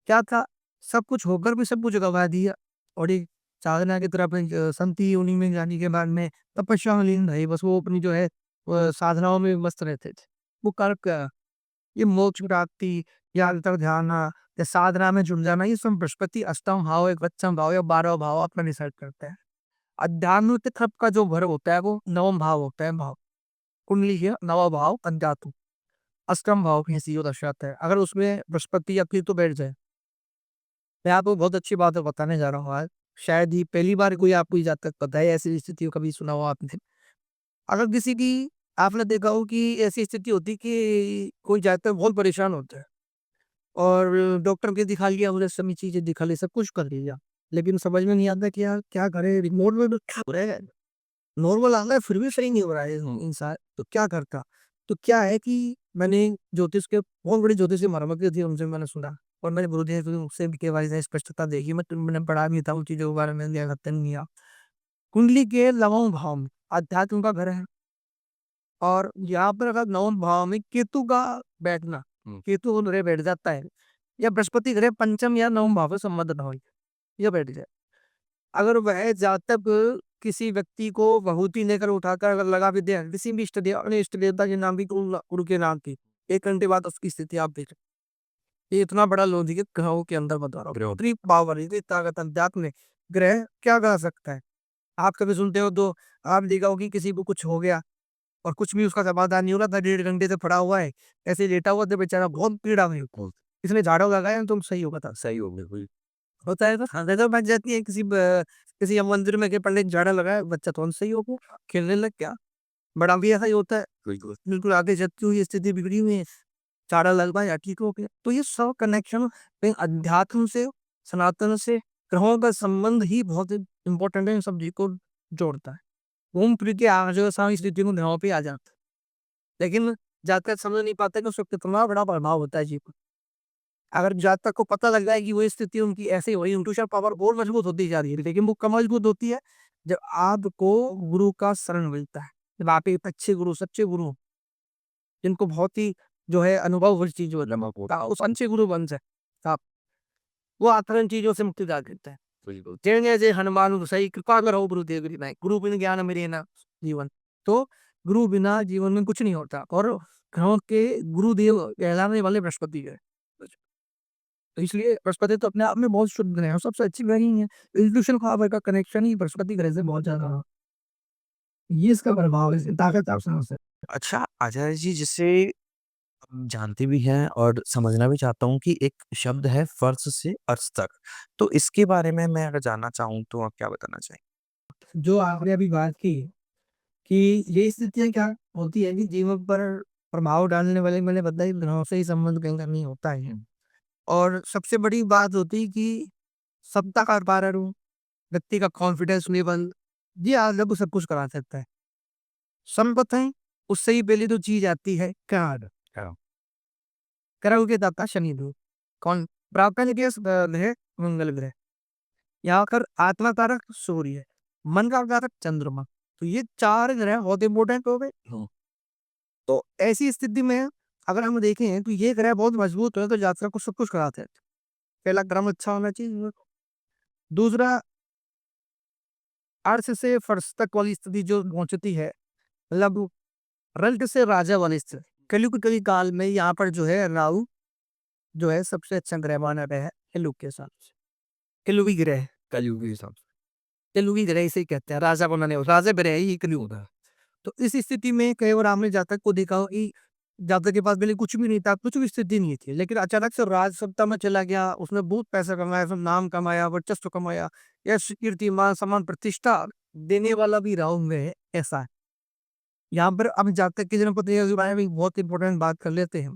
क्या था, सब कुछ होकर भी सब कुछ गवा दिया। और एक साधना की तरफ संत योनि में जाने के बाद में तपस्या में लीन रहे, बस वो अपनी जो है साधनाओं में मस्त रहते थे। वो कर ये मोक्ष प्राप्ति या अंतर ध्यान या साधना में जुड़ जाना, ये सब बृहस्पति अष्टम भाव, एक बच्चम भाव या 12 भाव अपना डिसाइड करते हैं। अध्यात्म की तरफ का जो भर होता है वो नवम भाव होता है। भाव कुंडली है नवा भाव अध्यात्म, अष्टम भाव की हैसियत दर्शाता है। अगर उसमें बृहस्पति या केतु बैठ जाए, मैं आपको बहुत अच्छी बात बताने जा रहा हूँ आज। शायद ही पहली बार कोई आपको ये जातक पता है, ऐसी स्थिति कभी सुना हो आपने? अगर किसी की, आपने देखा हो कि ऐसी स्थिति होती कि कोई जातक बहुत परेशान होता है, और डॉक्टर के दिखा लिया, उन्हें सभी चीजें दिखा ली, सब कुछ कर लिया, लेकिन समझ में नहीं आता कि यार क्या करे, रिमोट में क्या हो रहा है, नॉर्मल आ रहा है फिर भी सही नहीं हो रहा है इंसान, तो क्या करता? तो क्या है कि मैंने ज्योतिष के बहुत बड़े ज्योतिष मरमज्ञ थे, उनसे मैंने सुना, और मैंने गुरुदेव से भी के बारे में स्पष्टता देखी। मैंने पढ़ा भी था उन चीजों के बारे में, नहीं किया। कुंडली के नवम भाव में अध्यात्म का घर है, और यहाँ पर अगर नवम भाव में केतु का बैठना, केतु को ग्रह बैठ जाता है, या बृहस्पति ग्रह पंचम या नवम भाव में संबंध न हो, या बैठ जाए, अगर वह जातक किसी व्यक्ति को बहुती लेकर उठाकर अगर लगा भी दे, किसी भी इष्ट देवता के नाम की, गुरु के नाम की, 1 घंटे बाद उसकी स्थिति आप देख, ये इतना बड़ा लौकिक ग्रहों के अंदर बता रहा हूँ, इतनी पावर, इतनी ताकत अध्यात्म में। ग्रह क्या कर सकता है? आप कभी सुनते हो तो आप देखा हो कि किसी को कुछ हो गया और कुछ भी उसका समाधान नहीं हो रहा था, 1.5 घंटे से पड़ा हुआ है, ऐसे लेटा हुआ था बेचारा, बहुत पीड़ा में, इसने झाड़ू लगाया तुम सही होगा था, सही हो गया। होता है, तो नजर बच जाती है किसी मंदिर में के पंडित झाड़ा लगाया, बच्चा तुरंत सही हो गया, खेलने लग गया। बड़ा भी ऐसा ही होता है, बिल्कुल आगे जबकि हुई स्थिति बिगड़ी हुई है, झाड़ा लग पाया, ठीक हो गया। तो ये सब कनेक्शन अध्यात्म से, सनातन से, ग्रहों का संबंध ही बहुत इंपॉर्टेंट है, इन सब चीज को जोड़ता है। घूम फिर के जो सारी स्थिति में ग्रहों पे आ जाता है, लेकिन जातक समझ नहीं पाते कि उसका कितना बड़ा प्रभाव होता है जीवन। अगर जातक को पता लग जाए कि वो स्थिति उनकी ऐसे हो रही, इंट्यूशन पावर और मजबूत होती जा रही है, लेकिन वो कब मजबूत होती है? जब आपको गुरु का शरण मिलता है, जब आप एक अच्छे गुरु, सच्चे गुरु, जिनको बहुत ही जो है अनुभव हर चीज होता है, उस अच्छे गुरु बन जाए आप, वो आतरन चीजों से मुक्ति दा देता है। जय जय जय हनुमान सही कृपा करो गुरुदेव गिरि नायक, गुरु बिन ज्ञान मेरे ना जीवन। तो गुरु बिना जीवन में कुछ नहीं होता, और ग्रहों के गुरुदेव कहलाने वाले बृहस्पति है। तो इसलिए बृहस्पति तो अपने आप में बहुत शुभ ग्रह है और सबसे अच्छी ग्रह ही है। इंट्यूशन पावर का कनेक्शन ही बृहस्पति ग्रह से बहुत ज्यादा है। ये इसका प्रभाव है, इसकी ताकत आप समझ सकते अच्छा आचार्य जी, जिसे हम जानते भी हैं और समझना भी चाहता हूँ कि एक शब्द है फर्श से अर्श तक, तो इसके बारे में मैं अगर जानना चाहूँ तो आप क्या बताना चाहेंगे? हैं। जो आपने अभी बात की कि ये स्थितियाँ क्या होती है कि जीवन पर प्रभाव डालने वाले, मैंने बताया ग्रहों से ही संबंध कहीं ना कहीं होता है। और सबसे बड़ी बात होती है कि सत्ता का पारण, व्यक्ति का कॉन्फिडेंस लेवल, ये आप सब कुछ करा सकता है। संपत है, उससे ही पहले तो चीज आती है कार, हाँ। करव के दाता शनि देव। कौन प्राप्त के है मंगल ग्रह। यहाँ पर आत्मा कारक सूर्य है, मन का कारक चंद्रमा। तो ये 4 ग्रह बहुत इंपॉर्टेंट हो गए। हाँ। तो ऐसी स्थिति में अगर हम देखें तो ये ग्रह बहुत मजबूत है तो जातक को सब कुछ कराते हैं। पहला क्रम अच्छा होना चाहिए। दूसरा, अर्श से फर्श तक वाली स्थिति जो पहुंचती है, मतलब रल्ट से राजा वाली स्थिति, कलयुग कली काल में यहाँ पर जो है राहु जो है सबसे अच्छा ग्रह माना गया है कलयुग के हिसाब से। कलयुगी ग्रह, कलयुग के हिसाब से। कलयुगी ग्रह इसे कहते हैं, राजा बनाने वाला राजा ग्रह ही कलयुग होता है। तो इस स्थिति में कई बार आपने जातक को देखा हो कि जातक के पास पहले कुछ भी नहीं था, कुछ भी स्थिति नहीं थी, लेकिन अचानक से राज सत्ता में चला गया, उसने बहुत पैसा कमाया, फिर नाम कमाया, वर्चस्व कमाया, यश कीर्ति मान सम्मान प्रतिष्ठा देने वाला भी राहु में है। ऐसा है यहाँ पर। अब जातक के जन्मपति के बारे में बहुत इंपॉर्टेंट बात कर लेते हैं।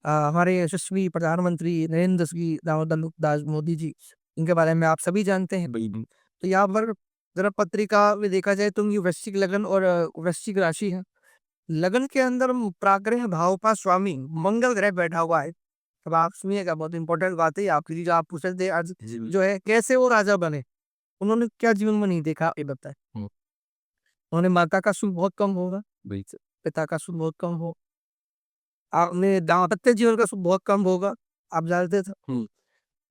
हमारे यशस्वी प्रधानमंत्री नरेंद्र सिंह दामोदर दास मोदी जी, इनके बारे में आप सभी जानते हैं। तो यहाँ पर जरा पत्रिका में देखा जाए तो उनकी वृश्चिक लगन और वृश्चिक राशि है। लगन के अंदर प्राग्रह भाव का स्वामी मंगल ग्रह बैठा हुआ है। अब आप सुनिएगा, बहुत इंपॉर्टेंट बात है आपके लिए जो आप पूछ रहे थे आज, जो है कैसे वो राजा बने, उन्होंने क्या जीवन में नहीं देखा ये बताए। उन्होंने माता का सुख बहुत कम होगा, पिता का सुख बहुत कम हो, आपने दाम्पत्य जीवन का सुख बहुत कम होगा, आप जानते थे।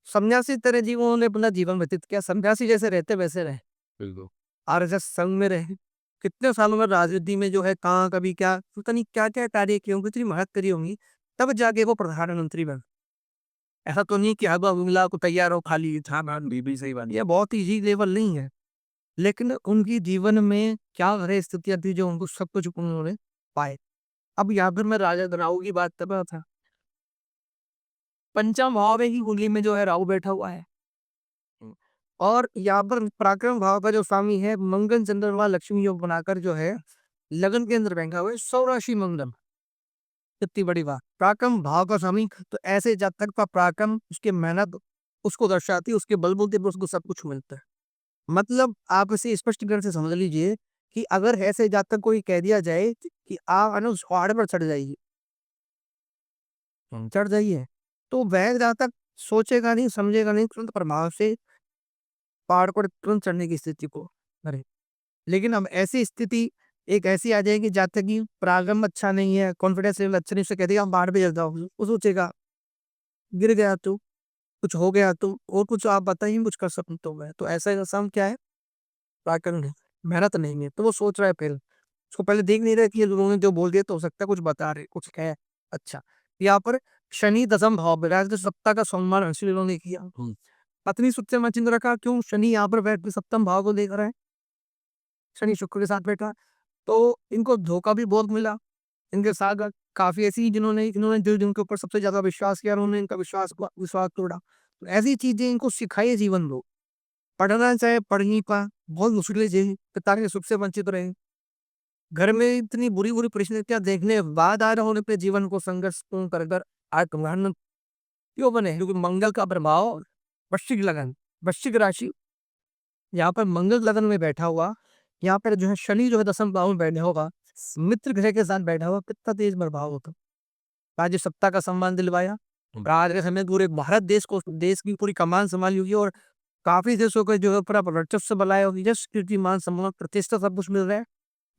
सन्यासी तरह जीवन उन्होंने अपना जीवन व्यतीत किया, सन्यासी जैसे रहते वैसे रहे, बिल्कुल। आरएसएस संघ में रहे। कितने सालों में राजनीति में जो है कहाँ कभी क्या पता नहीं क्या क्या कार्य किए होंगे, इतनी मेहनत करी होंगी, तब जाके वो प्रधानमंत्री बने। ऐसा तो नहीं कि हवा उंगला को तैयार हो खाली था बीबी सही बात, ये बहुत इजी लेवल नहीं है। लेकिन उनकी जीवन में क्या रहे स्थितियां थी जो उनको सब कुछ उन्होंने पाए। अब यहाँ पर मैं राजा राहु की बात कर रहा था। पंचम भाव में ही कुंडली में जो है राहु बैठा हुआ है, और यहाँ पर पराक्रम भाव का जो स्वामी है मंगल चंद्रमा लक्ष्मी योग बनाकर जो है लगन के अंदर बैठा हुआ है सौराशि मंगल। कितनी बड़ी बात, पराक्रम भाव का स्वामी। तो ऐसे जातक का पराक्रम, उसकी मेहनत उसको दर्शाती है, उसके बलबूते पर उसको सब कुछ मिलता है। मतलब आप इसे स्पष्ट कर से समझ लीजिए कि अगर ऐसे जातक को ये कह दिया जाए कि आप अनु पहाड़ पर चढ़ जाइए, चढ़ जाइए, तो वह जातक सोचेगा नहीं, समझेगा नहीं, तुरंत प्रभाव से पहाड़ पर तुरंत चढ़ने की स्थिति को करे। लेकिन अब ऐसी स्थिति एक ऐसी आ जाएगी जातक की प्रारंभ अच्छा नहीं है, कॉन्फिडेंस लेवल अच्छा नहीं, उससे कह देगा हम पहाड़ पे चढ़ जाओ, वो सोचेगा गिर गया तो, कुछ हो गया तो, और कुछ आप बताइए कुछ कर सकते तो मैं तो। ऐसा सम क्या है, पराक्रम नहीं, मेहनत नहीं है, तो वो सोच रहा है पहले, उसको पहले देख नहीं रहा कि ये लोगों ने जो बोल दिया तो हो सकता है कुछ बता रहे कुछ है। अच्छा, यहाँ पर शनि दसम भाव में राज सत्ता का सम्मान हासिल इन्होंने किया। पत्नी सुख में चिन्ह रखा, क्यों शनि यहाँ पर बैठ के सप्तम भाव को देख रहा है, शनि शुक्र के साथ बैठा, तो इनको धोखा भी बहुत मिला। इनके साथ काफी ऐसी जिन्होंने इन्होंने जो जिनके ऊपर सबसे ज्यादा विश्वास किया उन्होंने इनका विश्वास तोड़ा। तो ऐसी चीजें इनको सिखाई जीवन में। पढ़ना चाहे पढ़ नहीं पा, बहुत मुश्किलें झेली, पिता के सुख से वंचित रहे, घर में इतनी बुरी बुरी परिस्थितियां देखने के बाद आ रहे होने पे जीवन को संघर्ष कर कर आज प्रधानमंत्री क्यों बने, क्योंकि मंगल का प्रभाव वृश्चिक लगन, वृश्चिक राशि, यहाँ पर मंगल लगन में बैठा हुआ, यहाँ पर जो है शनि जो है दसम भाव में बैठा होगा, मित्र ग्रह के साथ बैठा हुआ, कितना तेज प्रभाव होता। राज्य सत्ता का सम्मान दिलवाया, आज के समय पूरे भारत देश को, देश की पूरी कमान संभाली होगी, और काफी देशों का जो है पूरा वर्चस्व बनाया होगी। यश कीर्ति मान सम्मान प्रतिष्ठा सब कुछ मिल रहा है।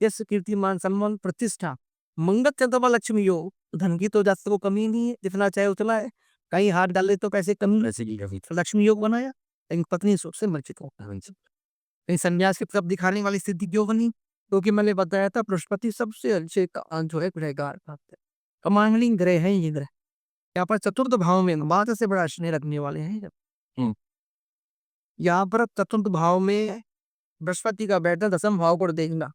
यश कीर्ति मान सम्मान प्रतिष्ठा, मंगल चंद्रमा लक्ष्मी योग, धन की तो जास्त को कमी नहीं है, जितना चाहे उतना है, कहीं हाथ डाले तो पैसे कमी, वैसे की कभी लक्ष्मी योग बनाया, लेकिन पत्नी सुख से वंचित हो, कहीं संन्यास की तरफ दिखाने वाली स्थिति क्यों बनी, क्योंकि मैंने बताया था बृहस्पति सबसे अच्छे जो है ग्रहकार है, कमांडलिंग ग्रह है ये ग्रह। यहाँ पर चतुर्थ भाव में बात से बड़ा शनि रखने वाले हैं। हम्म। यहाँ पर चतुर्थ भाव में बृहस्पति का बैठना दसम भाव पर देखना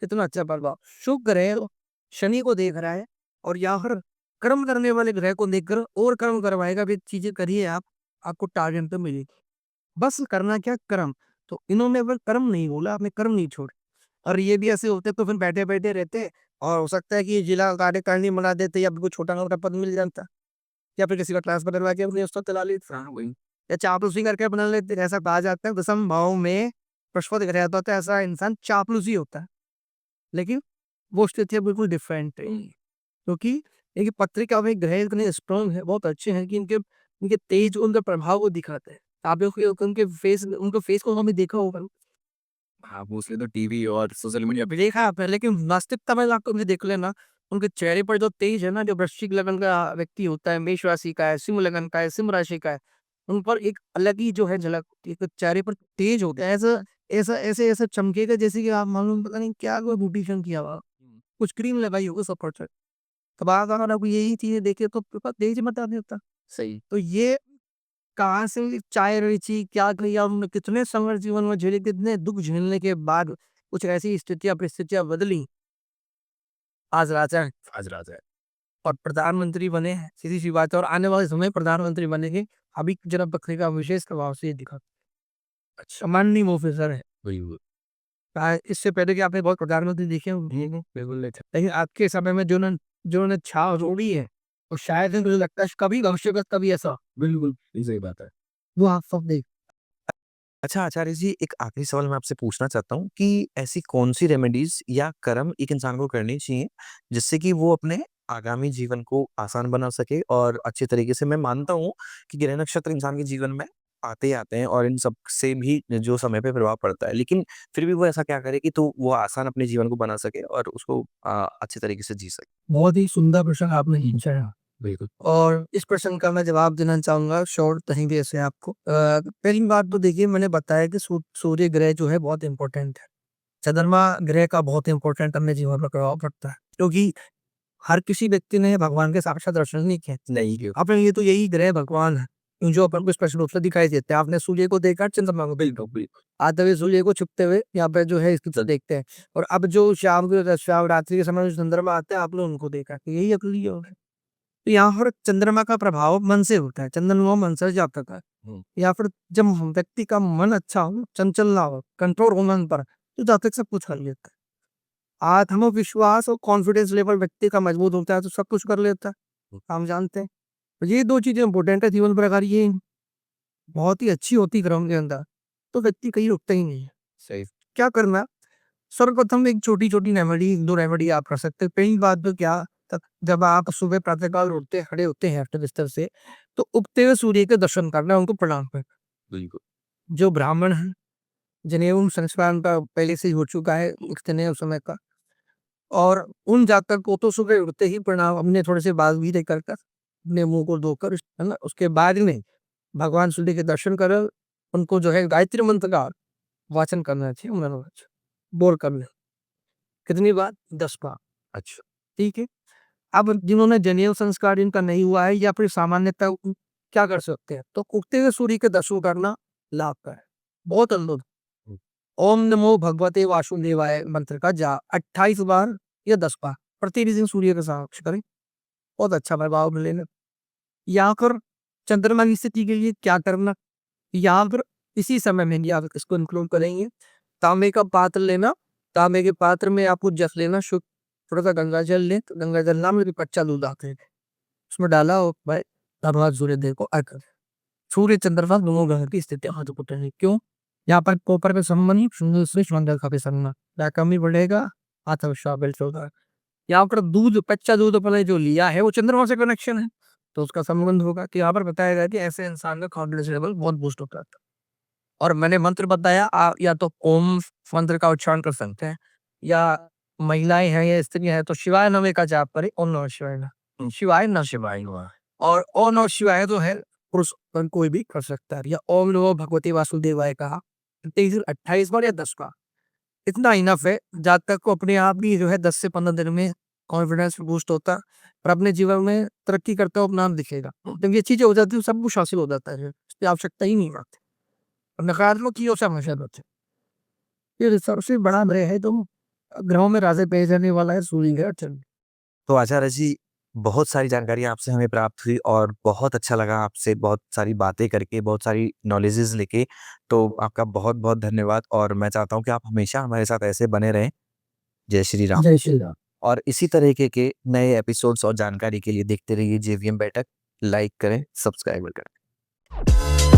कितना अच्छा प्रभाव। शुभ ग्रह शनि को देख रहा है और यहाँ पर कर्म करने वाले ग्रह को देखकर और कर्म करवाएगा। भी चीजें करिए आप, आपको टारगेट तो मिलेगी। बस करना क्या, कर्म। तो इन्होंने फिर कर्म नहीं बोला, आपने कर्म नहीं छोड़े। और ये भी ऐसे होते तो फिर बैठे बैठे रहते और हो सकता है कि ये जिला कार्यकारिणी बना देते या फिर कोई छोटा मोटा पद मिल जाता या फिर किसी का ट्रांसफर करवा के अपने उसको चला लेते या चापलूसी करके बना लेते। ऐसा कहा जाता है दसम भाव में बृहस्पति ग्रह होता है, ऐसा इंसान चापलूसी होता है। लेकिन वो स्थितियां बिल्कुल डिफरेंट है, क्योंकि इनकी पत्रिका में ग्रह इतने स्ट्रॉन्ग है, बहुत अच्छे हैं कि इनके इनके तेज उनका प्रभाव को दिखाते हैं। आप लोग उनके फेस को हमें देखा होगा। हाँ, मोस्टली तो टीवी और सोशल मीडिया पे। देखा आपने, लेकिन वास्तविकता में आपको मुझे देख लेना, उनके चेहरे पर जो तेज है ना, जो वृश्चिक लगन का व्यक्ति होता है, मेष राशि का है, सिंह लगन का है, सिंह राशि का है, उन पर एक अलग ही जो है झलक होती है, एक चेहरे पर तेज होता है। ऐसा ऐसा ऐसे ऐसा चमकेगा जैसे कि आप मालूम पता नहीं क्या कोई ब्यूटिशियन किया हुआ, कुछ क्रीम लगाई होगी सब पर। तब आप अगर आप यही चीजें देखे तो तेज मत आने होता। सही। तो ये कहाँ से चाय रची, क्या किया उन्होंने, कितने संघर्ष जीवन में झेले, कितने दुख झेलने के बाद कुछ ऐसी स्थितियां परिस्थितियां बदली, आज राजा हैं। आज रात है। और प्रधानमंत्री बने हैं, सीधी सी बात है। और आने वाले समय में प्रधानमंत्री बनेंगे। अभी जरा पत्रिका विशेष प्रभाव से ये दिखा, अच्छा। कमांडिंग ऑफिसर है। बिल्कुल। इससे पहले कि आपने बहुत प्रधानमंत्री देखे होंगे, बिल्कुल नहीं था। लेकिन आज के समय में जो ने छाव जोड़ी है, और शायद मुझे लगता है कभी भविष्य में कभी ऐसा बिल्कुल, ये सही बात है। वो आप सब देख। अच्छा आचार्य जी, एक आखिरी सवाल मैं आपसे पूछना चाहता हूँ कि ऐसी कौन-सी रेमेडीज़ या कर्म एक इंसान को करनी चाहिए, जिससे कि वो अपने आगामी जीवन को आसान बना सके और अच्छे तरीके से। मैं मानता हूँ कि ग्रह नक्षत्र इंसान के जीवन में आते ही आते हैं और इन सब से भी जो समय पे प्रभाव पड़ता है। लेकिन फिर भी वो ऐसा क्या करे कि तो वो आसान अपने जीवन को बना सके और उसको अच्छे तरीके से जी सके? बहुत ही सुंदर प्रश्न आपने पूछा है। बिल्कुल। और इस प्रश्न का मैं जवाब देना चाहूँगा शॉर्ट तरीके से आपको। पहली बात तो देखिए, मैंने बताया कि सूर्य ग्रह जो है बहुत इंपॉर्टेंट है। चंद्रमा ग्रह का बहुत इंपॉर्टेंट अपने जीवन पर प्रभाव पड़ता है, क्योंकि हर किसी व्यक्ति ने भगवान के साक्षात दर्शन नहीं किए। नहीं क्यों? अपने लिए तो यही ग्रह भगवान है, जो अपन को स्पष्ट रूप से दिखाई देते हैं। आपने सूर्य को देखा, चंद्रमा को देखा, आते हुए सूर्य को छुपते हुए यहाँ पे जो है इसको देखते हैं। और अब जो शाम रात्रि के समय जो चंद्रमा आते हैं, आपने उनको देखा, तो यही अगली योग है। तो यहाँ पर चंद्रमा का प्रभाव मन से होता है, चंद्रमा मन से जातक है। या फिर जब व्यक्ति का मन अच्छा हो, चंचल ना हो, कंट्रोल हो मन पर, तो जातक सब कुछ कर लेता है। आत्मविश्वास और कॉन्फिडेंस लेवल व्यक्ति का मजबूत होता है तो सब कुछ कर लेता है, हम जानते हैं। तो ये दो चीजें इंपॉर्टेंट है जीवन पर। अगर ये बहुत ही अच्छी होती क्रम के अंदर, तो व्यक्ति कहीं रुकता ही नहीं है। सही। क्या करना, सर्वप्रथम एक छोटी छोटी रेमेडी, दो रेमेडी आप कर सकते हैं। पहली बात तो क्या, जब आप सुबह प्रातःकाल उठते खड़े होते हैं अपने बिस्तर से, तो उगते हुए सूर्य के दर्शन करना, उनको प्रणाम करना। बिल्कुल। जो ब्राह्मण है, जिन्हें उन संस्कार का पहले से ही हो चुका है इतने उस समय का, और उन जातक को तो सुबह उठते ही प्रणाम, अपने थोड़े से बाल भी कर अपने मुंह को धोकर, है ना, उसके बाद में भगवान सूर्य के दर्शन कर उनको जो है गायत्री मंत्र का वाचन करना चाहिए, मनोवाच बोल करना। कितनी बार, 10 बार। अच्छा। ठीक है। अब जिन्होंने जनेऊ संस्कार इनका नहीं हुआ है, या फिर सामान्यतः क्या कर सकते हैं, तो उगते हुए सूर्य के दर्शन करना लाभ का है, बहुत अद्भुत। हुँ। ओम नमो भगवते वासुदेवाय मंत्र का जाप 28 बार या 10 बार प्रतिदिन सूर्य के साक्ष करें, बहुत अच्छा प्रभाव मिलेगा। यहाँ पर चंद्रमा की स्थिति के लिए क्या करना, यहाँ पर इसी समय में आप इसको इंक्लूड करेंगे। तांबे का पात्र लेना, तांबे के पात्र में आपको जस लेना, शुद्ध थोड़ा सा गंगा जल लें, तो गंगा जल नाम में कच्चा दूध आते हैं, उसमें डाला और भाई धन्यवाद सूर्य देव को अर्घ। सूर्य चंद्रमा दोनों ग्रह की स्थिति महत्वपूर्ण है। क्यों? यहाँ पर कॉपर के संबंधी श्रेष्ठ मंडल का भी संबंध कमी बढ़ेगा, आत्मविश्वास बेल चौदह। यहाँ पर दूध, कच्चा दूध अपने जो लिया है वो चंद्रमा से कनेक्शन है, तो उसका संबंध होगा। कि यहाँ पर बताया गया कि ऐसे इंसान का कॉन्फिडेंस लेवल बहुत बूस्ट होता है। और मैंने मंत्र बताया, आप या तो ओम मंत्र का उच्चारण कर सकते हैं, या महिलाएं हैं या स्त्रियां हैं तो शिवाय नवे का जाप करें, ओम नमः शिवाय नमः, शिवाय नमः शिवाय नमः। और ओम नमः शिवाय तो है पुरुष कोई भी कर सकता है, या ओम नमो भगवते वासुदेवाय कहा 28 बार या 10 बार, इतना इनफ है। जातक को अपने आप ही जो है 10 से 15 दिन में कॉन्फिडेंस बूस्ट होता है और अपने जीवन में तरक्की करते हुए अपना दिखेगा। जब ये चीज़ें हो जाती है सब कुछ हासिल हो जाता है, इसकी आवश्यकता ही नहीं पड़ती और नकारात्मक चीज़ों से हमेशा बचें। ये सबसे बड़ा ग्रह है तो ग्रहों में राजा पेश रहने वाला है सूर्य ग्रह चंद्र। तो आचार्य जी, बहुत सारी जानकारी आपसे हमें प्राप्त हुई और बहुत अच्छा लगा आपसे बहुत सारी बातें करके, बहुत सारी नॉलेजेस लेके। तो आपका बहुत-बहुत धन्यवाद और मैं चाहता हूँ कि आप हमेशा हमारे साथ ऐसे बने रहें। जय श्री राम। जय श्री राम। और इसी तरीके के नए एपिसोड्स और जानकारी के लिए देखते रहिए जेवीएम बैठक। लाइक करें, सब्सक्राइब करें।